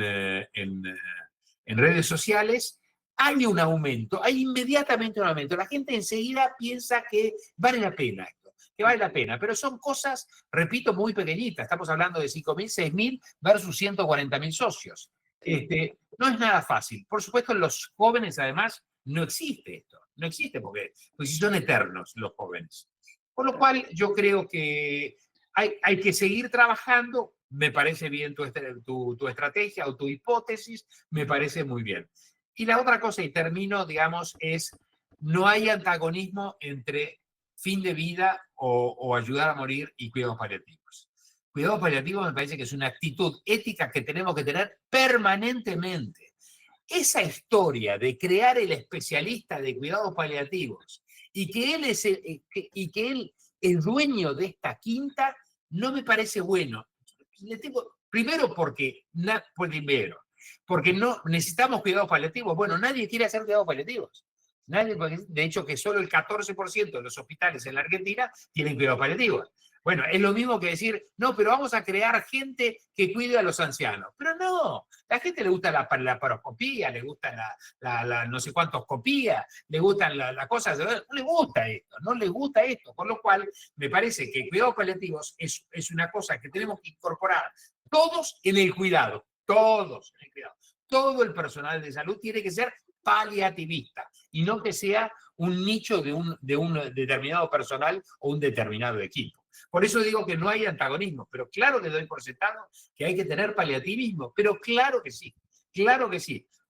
redes sociales, hay un aumento, hay inmediatamente un aumento. La gente enseguida piensa que vale la pena esto, que vale la pena, pero son cosas, repito, muy pequeñitas. Estamos hablando de 5.000, 6.000 versus 140.000 socios. No es nada fácil. Por supuesto, en los jóvenes, además, no existe esto. No existe porque son eternos los jóvenes. Por lo cual, yo creo que hay que seguir trabajando. Me parece bien tu estrategia o tu hipótesis, me parece muy bien. Y la otra cosa, y termino, digamos, es no hay antagonismo entre fin de vida o ayudar a morir y cuidados paliativos. Cuidados paliativos me parece que es una actitud ética que tenemos que tener permanentemente. Esa historia de crear el especialista de cuidados paliativos y que él es el dueño de esta quinta, no me parece bueno. Primero porque no necesitamos cuidados paliativos. Bueno, nadie quiere hacer cuidados paliativos. Nadie, de hecho, que solo el 14% de los hospitales en la Argentina tienen cuidados paliativos. Bueno, es lo mismo que decir, no, pero vamos a crear gente que cuide a los ancianos. Pero no, a la gente le gusta la paroscopía, le gusta la no sé cuántos copía, le gustan las cosas, no le gusta esto, no le gusta esto. Por lo cual, me parece que cuidados paliativos es una cosa que tenemos que incorporar todos en el cuidado, todos en el cuidado. Todo el personal de salud tiene que ser paliativista y no que sea un nicho de un determinado personal o un determinado equipo. Por eso digo que no hay antagonismo, pero claro que doy por sentado que hay que tener paliativismo, pero claro que sí,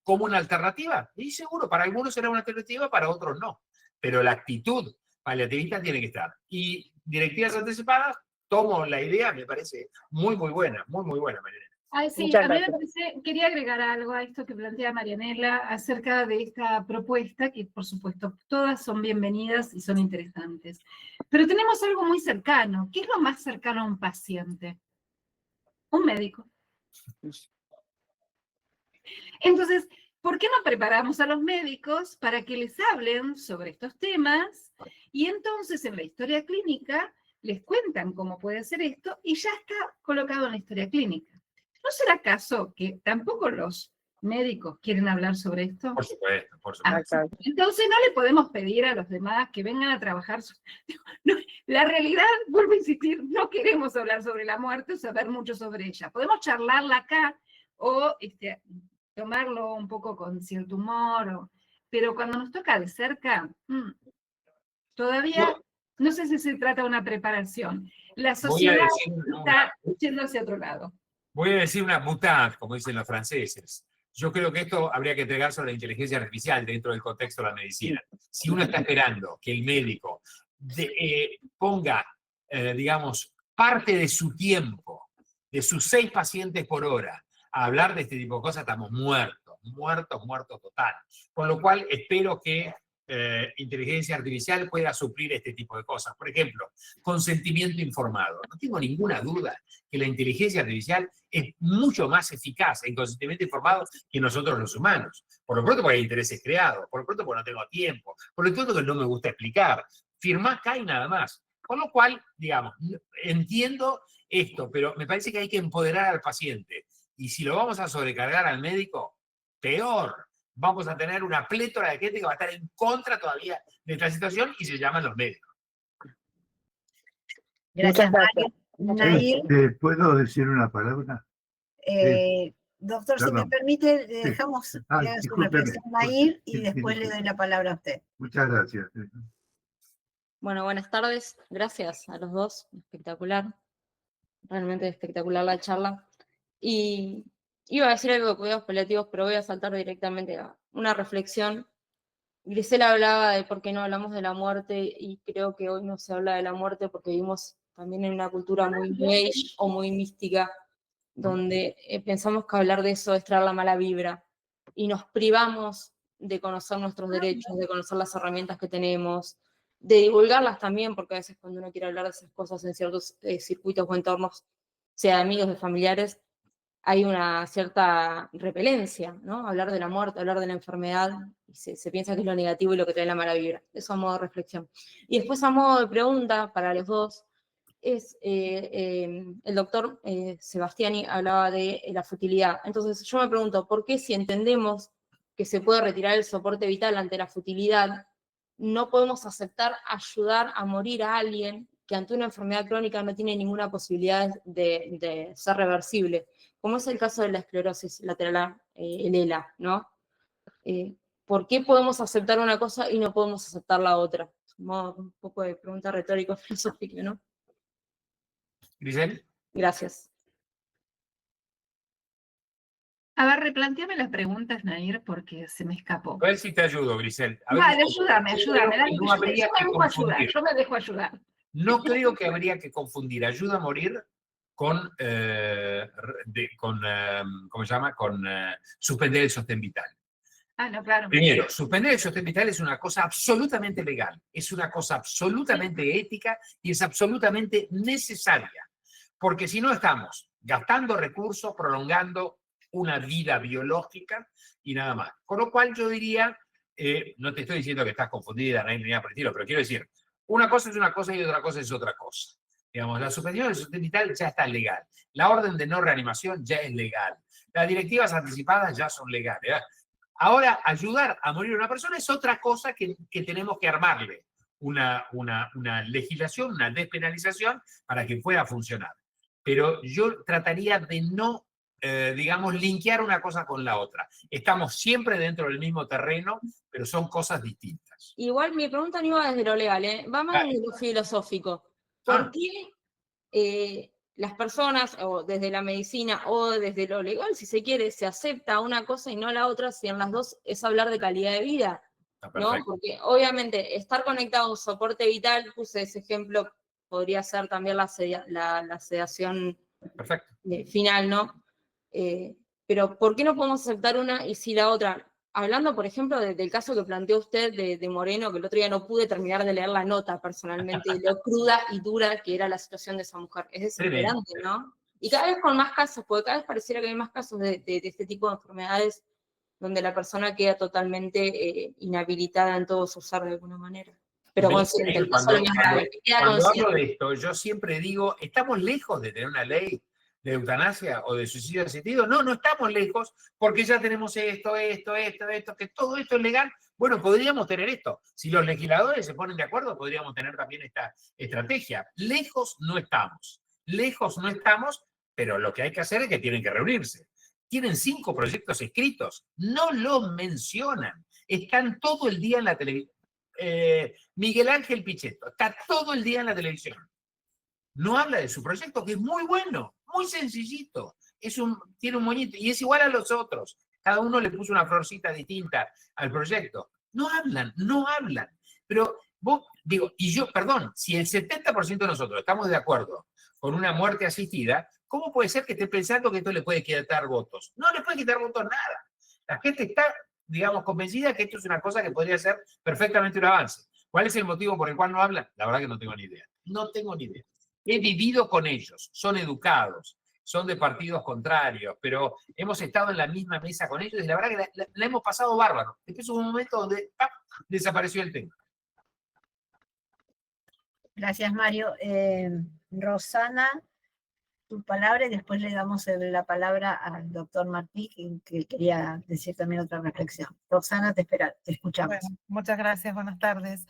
como una alternativa. Y seguro, para algunos será una alternativa, para otros no. Pero la actitud paliativista tiene que estar. Y directivas anticipadas, tomo la idea, me parece muy buena, muy buena, Marianela. Ay, sí, a mí me parece, quería agregar algo a esto que plantea Marianela acerca de esta propuesta, que por supuesto todas son bienvenidas y son interesantes. Pero tenemos algo muy cercano. ¿Qué es lo más cercano a un paciente? Un médico. Entonces, ¿por qué no preparamos a los médicos para que les hablen sobre estos temas? Y entonces en la historia clínica les cuentan cómo puede ser esto y ya está colocado en la historia clínica. ¿No será caso que tampoco los médicos quieren hablar sobre esto? Por supuesto, por supuesto. Entonces no le podemos pedir a los demás que vengan a trabajar. No, la realidad, vuelvo a insistir, no queremos hablar sobre la muerte o saber mucho sobre ella. Podemos charlarla acá o tomarlo un poco con cierto humor, pero cuando nos toca de cerca, todavía no sé si se trata de una preparación. La sociedad está yendo hacia otro lado. Voy a decir una boutade, como dicen los franceses. Yo creo que esto habría que entregarse a la inteligencia artificial dentro del contexto de la medicina. Si uno está esperando que el médico ponga, digamos, parte de su tiempo, de sus 6 pacientes por hora, a hablar de este tipo de cosas, estamos muertos total. Con lo cual, espero que inteligencia artificial pueda suplir este tipo de cosas. Por ejemplo, consentimiento informado. No tengo ninguna duda que la inteligencia artificial es mucho más eficaz en consentimiento informado que nosotros los humanos. Por lo pronto porque hay intereses creados, por lo pronto porque no tengo tiempo, por lo pronto porque no me gusta explicar. Firmá acá y nada más. Con lo cual, digamos, entiendo esto, pero me parece que hay que empoderar al paciente. Y si lo vamos a sobrecargar al médico, peor. Vamos a tener una plétora de gente que va a estar en contra todavía de esta situación y se llaman los médicos. Gracias, Mario. ¿Puedo decir una palabra? Doctor, si me Perdón. permite, le dejamos que haga su Discúlpeme. reflexión a ir y Sí, después le doy la palabra a usted. Muchas gracias. Bueno, buenas tardes. Gracias a los dos. Espectacular. Realmente espectacular la charla. Y iba a decir algo de cuidados paliativos, pero voy a saltar directamente a una reflexión. Grisela hablaba de por qué no hablamos de la muerte, y creo que hoy no se habla de la muerte porque vivimos también en una cultura muy New Age o muy mística, donde pensamos que hablar de eso es traer la mala vibra, y nos privamos de conocer nuestros derechos, de conocer las herramientas que tenemos, de divulgarlas también, porque a veces cuando uno quiere hablar de esas cosas en ciertos circuitos o entornos, sea de amigos, de familiares, hay una cierta repelencia, ¿no? Hablar de la muerte, hablar de la enfermedad, y se piensa que es lo negativo y lo que trae la mala vibra. Eso a modo de reflexión. Y después a modo de pregunta para los dos, es, el doctor Sebastiani hablaba de la futilidad. Entonces yo me pregunto, ¿por qué si entendemos que se puede retirar el soporte vital ante la futilidad, no podemos aceptar ayudar a morir a alguien que ante una enfermedad crónica no tiene ninguna posibilidad de ser reversible? Como es el caso de la esclerosis lateral, el ELA, ¿no? ¿Por qué podemos aceptar una cosa y no podemos aceptar la otra? Un poco de pregunta retórica filosófica, ¿no? Grisel. Gracias. A ver, replanteame las preguntas, Nair, porque se me escapó. A ver si te ayudo, Grisel. A ver Vale, si- ayúdame. Dale, No habría que confundir. yo me dejo ayudar. No creo que habría que confundir ayuda a morir con, ¿cómo se llama? Con suspender el sostén vital. Ah, no, claro. Primero, suspender el sostén vital es una cosa absolutamente legal, es una cosa absolutamente ética y es absolutamente necesaria, porque si no estamos gastando recursos, prolongando una vida biológica y nada más. Con lo cual yo diría, no te estoy diciendo que estás confundida, no hay ni nada por el estilo, pero quiero decir, una cosa es una cosa y otra cosa es otra cosa. Digamos, la suspensión del sostén vital ya está legal, la orden de no reanimación ya es legal, las directivas anticipadas ya son legales, ¿verdad? Ahora, ayudar a morir a una persona es otra cosa que tenemos que armarle una legislación, una despenalización para que pueda funcionar. Pero yo trataría de no, digamos, linkear una cosa con la otra. Estamos siempre dentro del mismo terreno, pero son cosas distintas. Igual mi pregunta no iba desde lo legal, va más desde lo filosófico. ¿Por qué las personas, o desde la medicina o desde lo legal, si se quiere, se acepta una cosa y no la otra, si en las dos es hablar de calidad de vida? ¿No? Porque obviamente estar conectado a un soporte vital, puse ese ejemplo, podría ser también la sedación final, ¿no? Pero ¿por qué no podemos aceptar una y si la otra? Hablando, por ejemplo, del caso que planteó usted de Moreno, que el otro día no pude terminar de leer la nota personalmente, y lo cruda y dura que era la situación de esa mujer. Es desesperante, ¿no? Y cada vez con más casos, porque cada vez pareciera que hay más casos de este tipo de enfermedades donde la persona queda totalmente inhabilitada en todo su ser de alguna manera. Pero consciente, el caso más grave, cuando hablo de esto, yo siempre digo, ¿estamos lejos de tener una ley de eutanasia o de suicidio asistido? No, no estamos lejos, porque ya tenemos esto, que todo esto es legal. Bueno, podríamos tener esto. Si los legisladores se ponen de acuerdo, podríamos tener también esta estrategia. Lejos no estamos, pero lo que hay que hacer es que tienen que reunirse. Tienen 5 proyectos escritos, no lo mencionan, están todo el día en la televisión. Miguel Ángel Pichetto está todo el día en la televisión. No habla de su proyecto, que es muy bueno, muy sencillito. Tiene un moñito y es igual a los otros. Cada uno le puso una florcita distinta al proyecto. No hablan. Pero vos, digo, y yo, perdón, si el 70% de nosotros estamos de acuerdo con una muerte asistida, ¿cómo puede ser que esté pensando que esto le puede quitar votos? No le puede quitar votos nada. La gente está, digamos, convencida que esto es una cosa que podría ser perfectamente un avance. ¿Cuál es el motivo por el cual no hablan? La verdad que no tengo ni idea. No tengo ni idea. He vivido con ellos, son educados, son de partidos contrarios, pero hemos estado en la misma mesa con ellos y la verdad que la hemos pasado bárbaro. Después hubo un momento donde ¡pam!, desapareció el tema. Gracias, Mario. Rosana, tu palabra y después le damos la palabra al doctor Martí, que quería decir también otra reflexión. Rosana, te escuchamos. Bueno, muchas gracias, buenas tardes.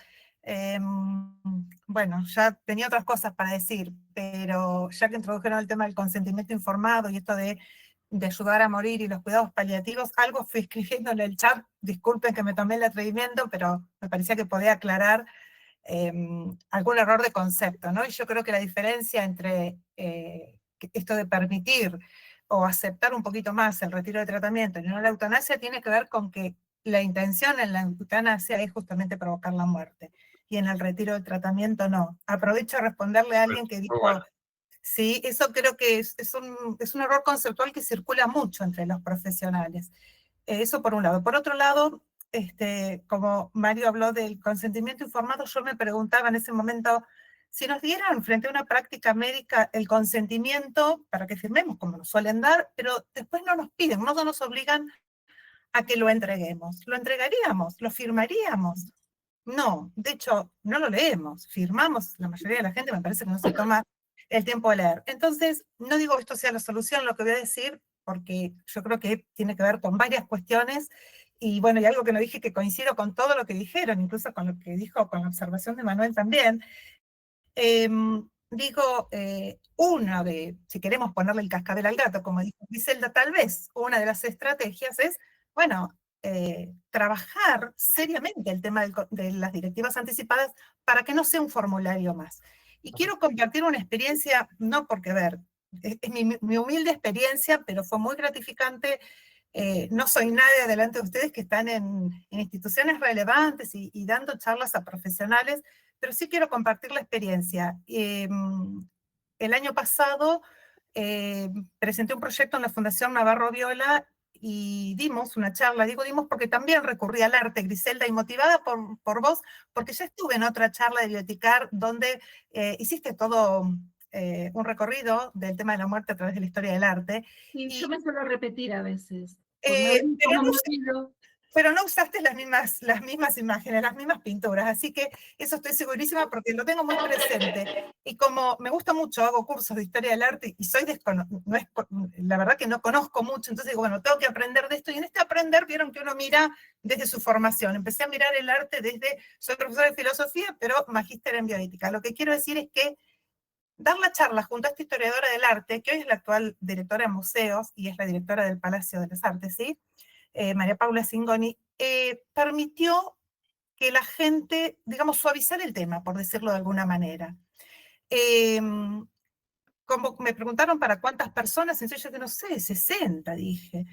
Bueno, ya tenía otras cosas para decir, pero ya que introdujeron el tema del consentimiento informado y esto de de ayudar a morir y los cuidados paliativos, algo fui escribiendo en el chat, disculpen que me tomé el atrevimiento, pero me parecía que podía aclarar algún error de concepto, ¿no? Y yo creo que la diferencia entre esto de permitir o aceptar un poquito más el retiro de tratamiento y no la eutanasia tiene que ver con que la intención en la eutanasia es justamente provocar la muerte, y en el retiro del tratamiento no. Aprovecho a responderle a alguien que dijo, bueno. sí, eso creo que es un error conceptual que circula mucho entre los profesionales. Eso por un lado. Por otro lado, como Mario habló del consentimiento informado, yo me preguntaba en ese momento, si nos dieran frente a una práctica médica el consentimiento para que firmemos, como nos suelen dar, pero después no nos piden, no nos obligan a que lo entreguemos. ¿Lo entregaríamos? ¿Lo firmaríamos? No, de hecho, no lo leemos, firmamos, la mayoría de la gente me parece que no se toma el tiempo de leer. Entonces, no digo que esto sea la solución, lo que voy a decir, porque yo creo que tiene que ver con varias cuestiones, y bueno, y algo que no dije que coincido con todo lo que dijeron, incluso con lo que dijo, con la observación de Manuel también. Digo, una de, si queremos ponerle el cascabel al gato, como dijo Griselda, tal vez una de las estrategias es, bueno, trabajar seriamente el tema de las directivas anticipadas para que no sea un formulario más. Y quiero compartir una experiencia, no porque, ver, es mi humilde experiencia, pero fue muy gratificante. No soy nadie delante de ustedes que están en instituciones relevantes y dando charlas a profesionales, pero sí quiero compartir la experiencia. El año pasado presenté un proyecto en la Fundación Navarro Viola y dimos una charla, digo dimos porque también recurrí al arte, Griselda, y motivada por vos, porque ya estuve en otra charla de Bioticar donde hiciste todo un recorrido del tema de la muerte a través de la historia del arte. Y yo me suelo repetir a veces. Pero no usaste las mismas imágenes, las mismas pinturas, así que eso estoy segurísima porque lo tengo muy presente. Y como me gusta mucho, hago cursos de historia del arte y soy la verdad que no conozco mucho, entonces digo, bueno, tengo que aprender de esto, y en este aprender vieron que uno mira desde su formación. Empecé a mirar el arte soy profesora de filosofía, pero magíster en bioética. Lo que quiero decir es que dar la charla junto a esta historiadora del arte, que hoy es la actual directora de museos y es la directora del Palacio de las Artes, ¿sí? María Paula Zingoni, permitió que la gente, digamos, suavizar el tema, por decirlo de alguna manera. Como me preguntaron para cuántas personas, entonces yo que no sé, 60, dije.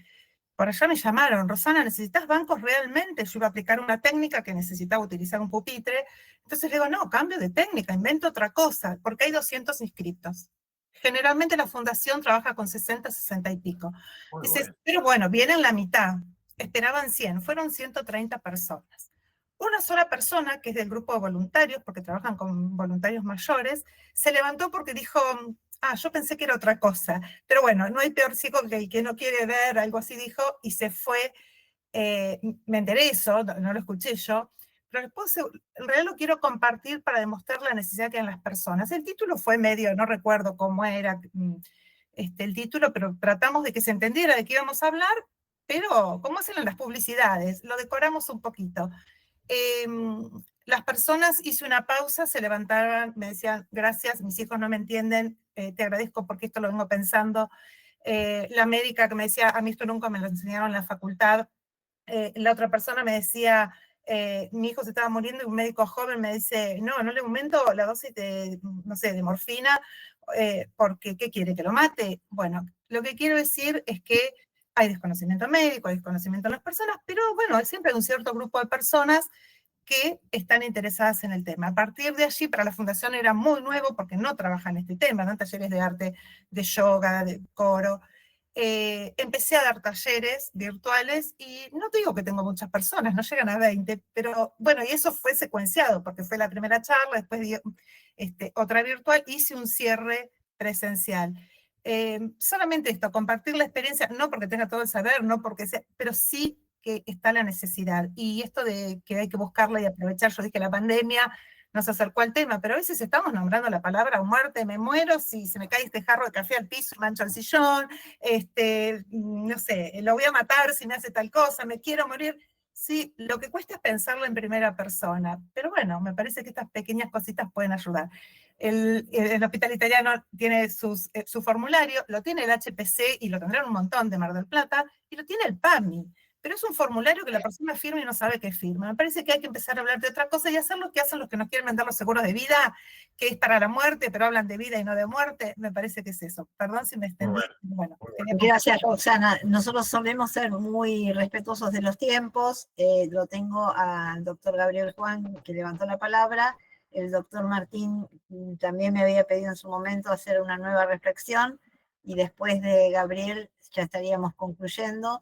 Por allá me llamaron, Rosana, ¿necesitas bancos realmente? Yo iba a aplicar una técnica que necesitaba utilizar un pupitre. Entonces le digo, no, cambio de técnica, invento otra cosa, porque hay 200 inscriptos. Generalmente la fundación trabaja con 60, 60 y pico. Dices, pero bueno, vienen la mitad. Esperaban 100, fueron 130 personas. Una sola persona, que es del grupo de voluntarios, porque trabajan con voluntarios mayores, se levantó porque dijo, yo pensé que era otra cosa. Pero bueno, no hay peor ciego que el que no quiere ver, algo así dijo, y se fue. Me enteré eso, no lo escuché yo, pero después en realidad lo quiero compartir para demostrar la necesidad que hay en las personas. El título fue medio, no recuerdo cómo era el título, pero tratamos de que se entendiera de qué íbamos a hablar, pero como hacen en las publicidades, lo decoramos un poquito. Las personas, hice una pausa, se levantaban, me decían, gracias, mis hijos no me entienden, te agradezco porque esto lo vengo pensando. La médica que me decía, a mí esto nunca me lo enseñaron en la facultad. La otra persona me decía, mi hijo se estaba muriendo y un médico joven me dice, no le aumento la dosis de, no sé, de morfina, porque ¿qué quiere? ¿Que lo mate? Bueno, lo que quiero decir es que hay desconocimiento médico, hay desconocimiento de las personas, pero bueno, siempre hay un cierto grupo de personas que están interesadas en el tema. A partir de allí, para la fundación era muy nuevo porque no trabaja en este tema, ¿no? Talleres de arte, de yoga, de coro. Empecé a dar talleres virtuales y no te digo que tengo muchas personas, no llegan a 20, pero bueno, y eso fue secuenciado porque fue la primera charla, después di otra virtual, hice un cierre presencial. Solamente esto, compartir la experiencia, no porque tenga todo el saber, no porque sea, pero sí que está la necesidad. Y esto de que hay que buscarla y aprovechar, yo dije, la pandemia nos acercó al tema, pero a veces estamos nombrando la palabra muerte, me muero si se me cae este jarro de café al piso, mancho el sillón, no sé, lo voy a matar si me hace tal cosa, me quiero morir. Sí, lo que cuesta es pensarlo en primera persona, pero bueno, me parece que estas pequeñas cositas pueden ayudar. El Hospital Italiano tiene su formulario, lo tiene el HPC y lo tendrán un montón de Mar del Plata, y lo tiene el PAMI, pero es un formulario que la persona firma y no sabe qué firma. Me parece que hay que empezar a hablar de otra cosa y hacer lo que hacen los que nos quieren vender los seguros de vida, que es para la muerte, pero hablan de vida y no de muerte. Me parece que es eso. Perdón si me extendí. Bueno, gracias, Roxana. Nosotros solemos ser muy respetuosos de los tiempos. Lo tengo al doctor Gabriel Juan, que levantó la palabra. El doctor Martín también me había pedido en su momento hacer una nueva reflexión, y después de Gabriel ya estaríamos concluyendo.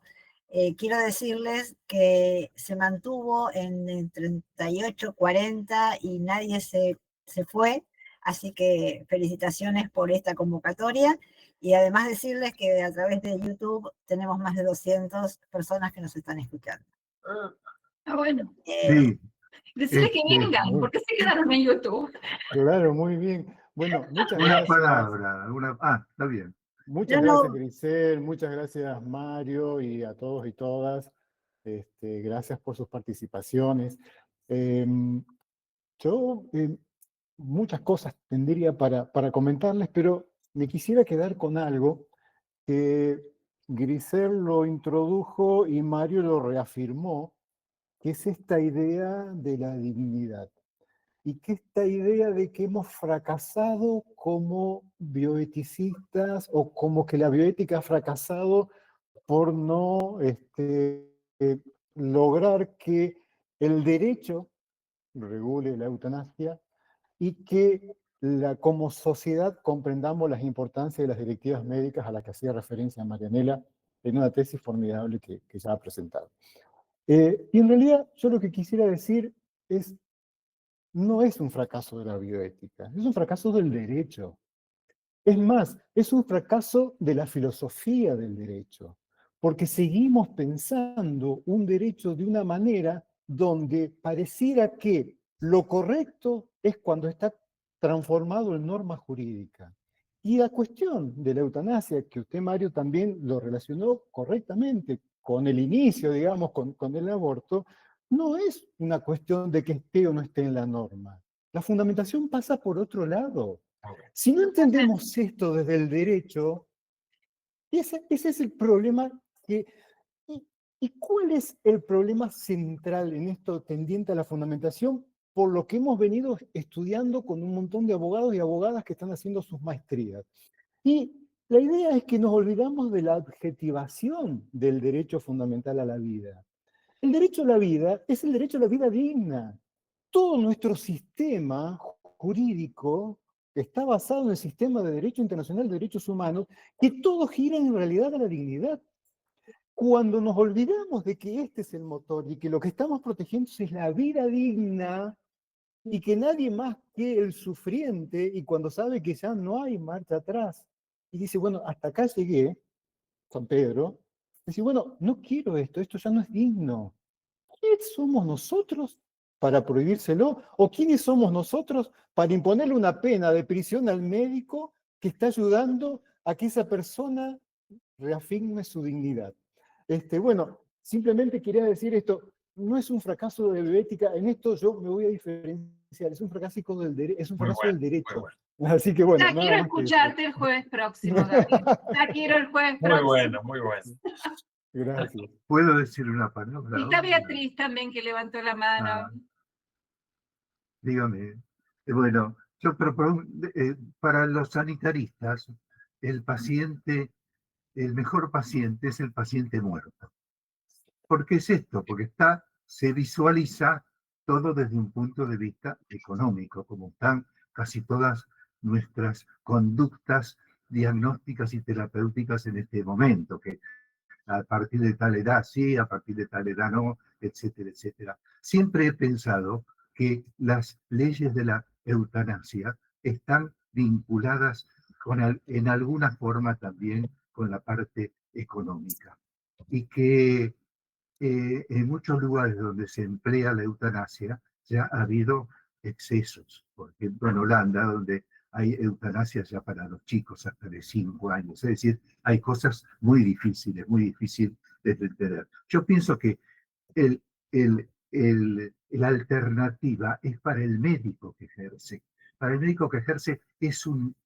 Quiero decirles que se mantuvo en el 38, 40 y nadie se fue, así que felicitaciones por esta convocatoria. Y además decirles que a través de YouTube tenemos más de 200 personas que nos están escuchando. Bueno. Sí. Decirles que vengan, porque se quedaron en YouTube. Claro, muy bien. Bueno, muchas Una gracias. palabra, está bien. Muchas gracias, Grisel, muchas gracias, Mario, y a todos y todas. Gracias por sus participaciones. Yo muchas cosas tendría para comentarles, pero me quisiera quedar con algo que Grisel lo introdujo y Mario lo reafirmó, que es esta idea de la dignidad. Y que esta idea de que hemos fracasado como bioeticistas, o como que la bioética ha fracasado por no lograr que el derecho regule la eutanasia, y que como sociedad comprendamos las importancias de las directivas médicas a las que hacía referencia Marianela en una tesis formidable que ya ha presentado. Y en realidad yo lo que quisiera decir es, no es un fracaso de la bioética, es un fracaso del derecho. Es más, es un fracaso de la filosofía del derecho, porque seguimos pensando un derecho de una manera donde pareciera que lo correcto es cuando está transformado en norma jurídica. Y la cuestión de la eutanasia, que usted, Mario, también lo relacionó correctamente con el inicio, digamos, con el aborto, no es una cuestión de que esté o no esté en la norma. La fundamentación pasa por otro lado. Si no entendemos esto desde el derecho, ese es el problema. ¿Y cuál es el problema central en esto tendiente a la fundamentación? Por lo que hemos venido estudiando con un montón de abogados y abogadas que están haciendo sus maestrías. Y la idea es que nos olvidamos de la adjetivación del derecho fundamental a la vida. El derecho a la vida es el derecho a la vida digna. Todo nuestro sistema jurídico está basado en el sistema de derecho internacional de derechos humanos, que todo gira en realidad a la dignidad. Cuando nos olvidamos de que este es el motor y que lo que estamos protegiendo es la vida digna, y que nadie más que el sufriente, y cuando sabe que ya no hay marcha atrás, y dice, bueno, hasta acá llegué, San Pedro, dice, bueno, no quiero esto ya no es digno. ¿Quiénes somos nosotros para prohibírselo? ¿O quiénes somos nosotros para imponerle una pena de prisión al médico que está ayudando a que esa persona reafirme su dignidad? Bueno, simplemente quería decir esto, no es un fracaso de bioética, en esto yo me voy a diferenciar, es un fracaso del derecho. Así que bueno. Ya quiero escucharte el jueves próximo, David. Ya quiero el jueves próximo. Muy bueno. Gracias. ¿Puedo decir una palabra? Y está Beatriz también, que levantó la mano. Dígame. Bueno, yo propongo, para los sanitaristas, el mejor paciente es el paciente muerto. ¿Por qué es esto? Porque se visualiza todo desde un punto de vista económico, como están casi todas nuestras conductas diagnósticas y terapéuticas en este momento, que a partir de tal edad sí, a partir de tal edad no, etcétera, etcétera. Siempre he pensado que las leyes de la eutanasia están vinculadas en alguna forma también con la parte económica, y que en muchos lugares donde se emplea la eutanasia ya ha habido excesos. Por ejemplo, en Holanda, donde hay eutanasia ya para los chicos hasta de 5 años. Es decir, hay cosas muy difíciles de entender. Yo pienso que la alternativa es para el médico que ejerce. Para el médico que ejerce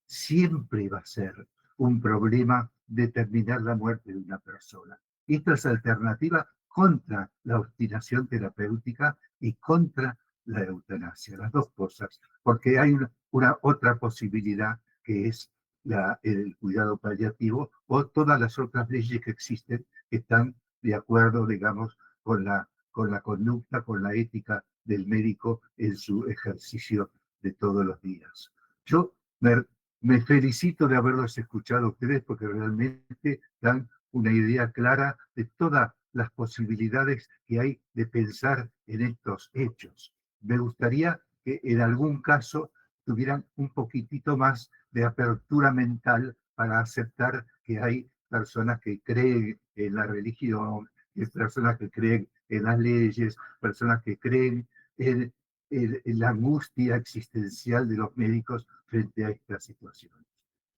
siempre va a ser un problema determinar la muerte de una persona. Esta es alternativa contra la obstinación terapéutica y contra la eutanasia, las dos cosas, porque hay una otra posibilidad que es el cuidado paliativo o todas las otras leyes que existen que están de acuerdo, digamos, con la conducta, con la ética del médico en su ejercicio de todos los días. Yo me felicito de haberlos escuchado a ustedes porque realmente dan una idea clara de todas las posibilidades que hay de pensar en estos hechos. Me gustaría que en algún caso tuvieran un poquitito más de apertura mental para aceptar que hay personas que creen en la religión, personas que creen en las leyes, personas que creen en la angustia existencial de los médicos frente a esta situación.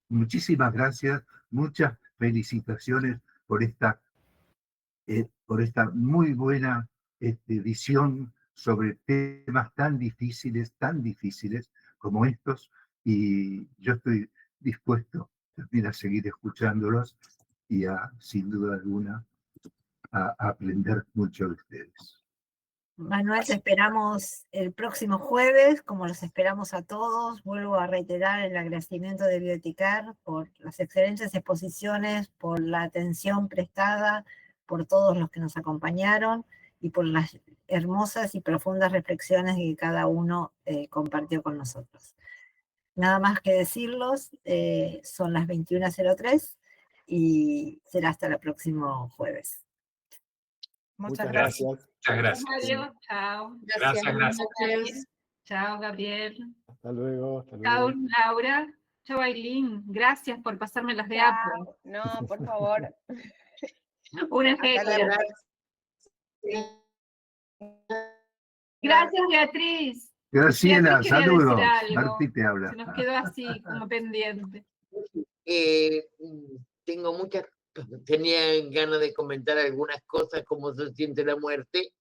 Muchísimas gracias, muchas felicitaciones por esta muy buena visión sobre temas tan difíciles como estos, y yo estoy dispuesto también a seguir escuchándolos y sin duda alguna, a aprender mucho de ustedes. Manuel, te esperamos el próximo jueves, como los esperamos a todos. Vuelvo a reiterar el agradecimiento de Bioeticar por las excelentes exposiciones, por la atención prestada, por todos los que nos acompañaron y por las hermosas y profundas reflexiones que cada uno compartió con nosotros. Nada más que decirlos, son las 21:03 y será hasta el próximo jueves. Muchas gracias. Muchas gracias. Mario, chao. Gracias. Chao, Gabriel. Hasta luego. Hasta Chao, luego. Laura. Chao, Ailín. Gracias por pasarme las de Apple. No, por favor. Una genia. Gracias, Beatriz. Graciela, Beatriz quería saludos. decir algo. Martí te habla. Se nos quedó así, como pendiente. Tenía ganas de comentar algunas cosas, cómo se siente la muerte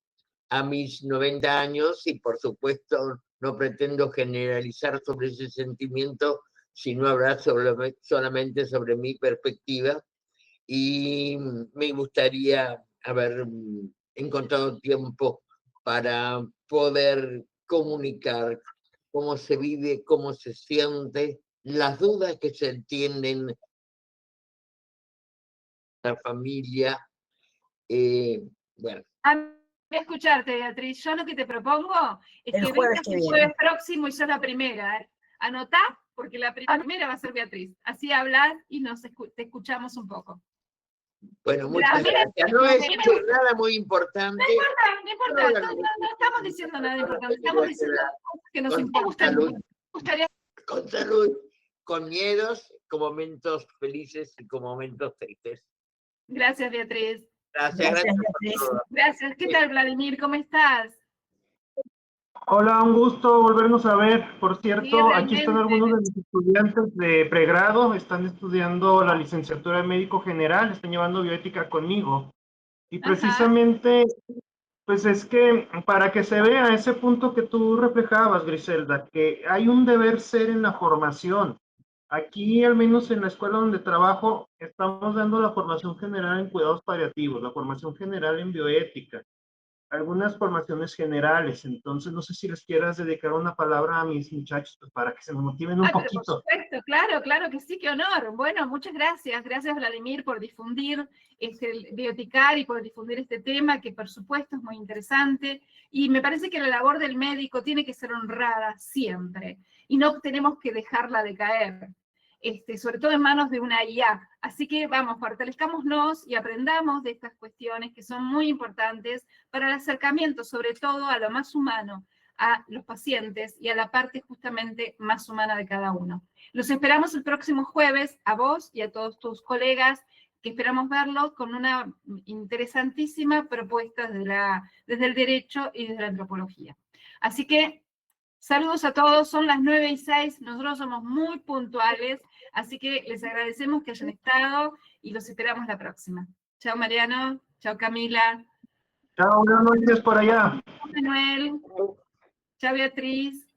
a mis 90 años y por supuesto no pretendo generalizar sobre ese sentimiento, sino hablar solamente sobre mi perspectiva, y me gustaría haber encontrado tiempo para poder comunicar cómo se vive, cómo se siente, las dudas que se tienen la familia. Bueno. A mí escucharte, Beatriz. Yo lo que te propongo es El que jueves vengas que el viene. jueves próximo y sos la primera. Anotá, porque la primera va a ser Beatriz. Así hablas y te escuchamos un poco. Bueno, muchas gracias. No es nada muy importante. No importa. No estamos diciendo nada importante. Estamos diciendo cosas que nos importan. Con salud, con miedos, con momentos felices y con momentos tristes. Gracias, Beatriz. Gracias por todo. Gracias. ¿Qué tal, Vladimir? ¿Cómo estás? Hola, un gusto volvernos a ver. Por cierto, Sí, aquí están algunos de mis estudiantes de pregrado, están estudiando la licenciatura de médico general, están llevando bioética conmigo. Y precisamente, pues es que para que se vea ese punto que tú reflejabas, Griselda, que hay un deber ser en la formación. Aquí, al menos en la escuela donde trabajo, estamos dando la formación general en cuidados paliativos, la formación general en bioética, algunas formaciones generales. Entonces, no sé si les quieras dedicar una palabra a mis muchachos para que se me motiven un Pero poquito. por supuesto, claro que sí, qué honor. Bueno, muchas gracias. Gracias, Vladimir, por difundir el Bioeticar y por difundir este tema, que por supuesto es muy interesante. Y me parece que la labor del médico tiene que ser honrada siempre. Y no tenemos que dejarla de caer. Sobre todo en manos de una IA. Así que vamos, fortalezcámonos y aprendamos de estas cuestiones que son muy importantes para el acercamiento, sobre todo a lo más humano, a los pacientes y a la parte justamente más humana de cada uno. Los esperamos el próximo jueves, a vos y a todos tus colegas, que esperamos verlos con una interesantísima propuesta desde el derecho y desde la antropología. Así que saludos a todos, son las 9:06, nosotros somos muy puntuales, así que les agradecemos que hayan estado y los esperamos la próxima. Chao Mariano, chao Camila. Chao, buenas noches por allá. Manuel. Chao, Beatriz.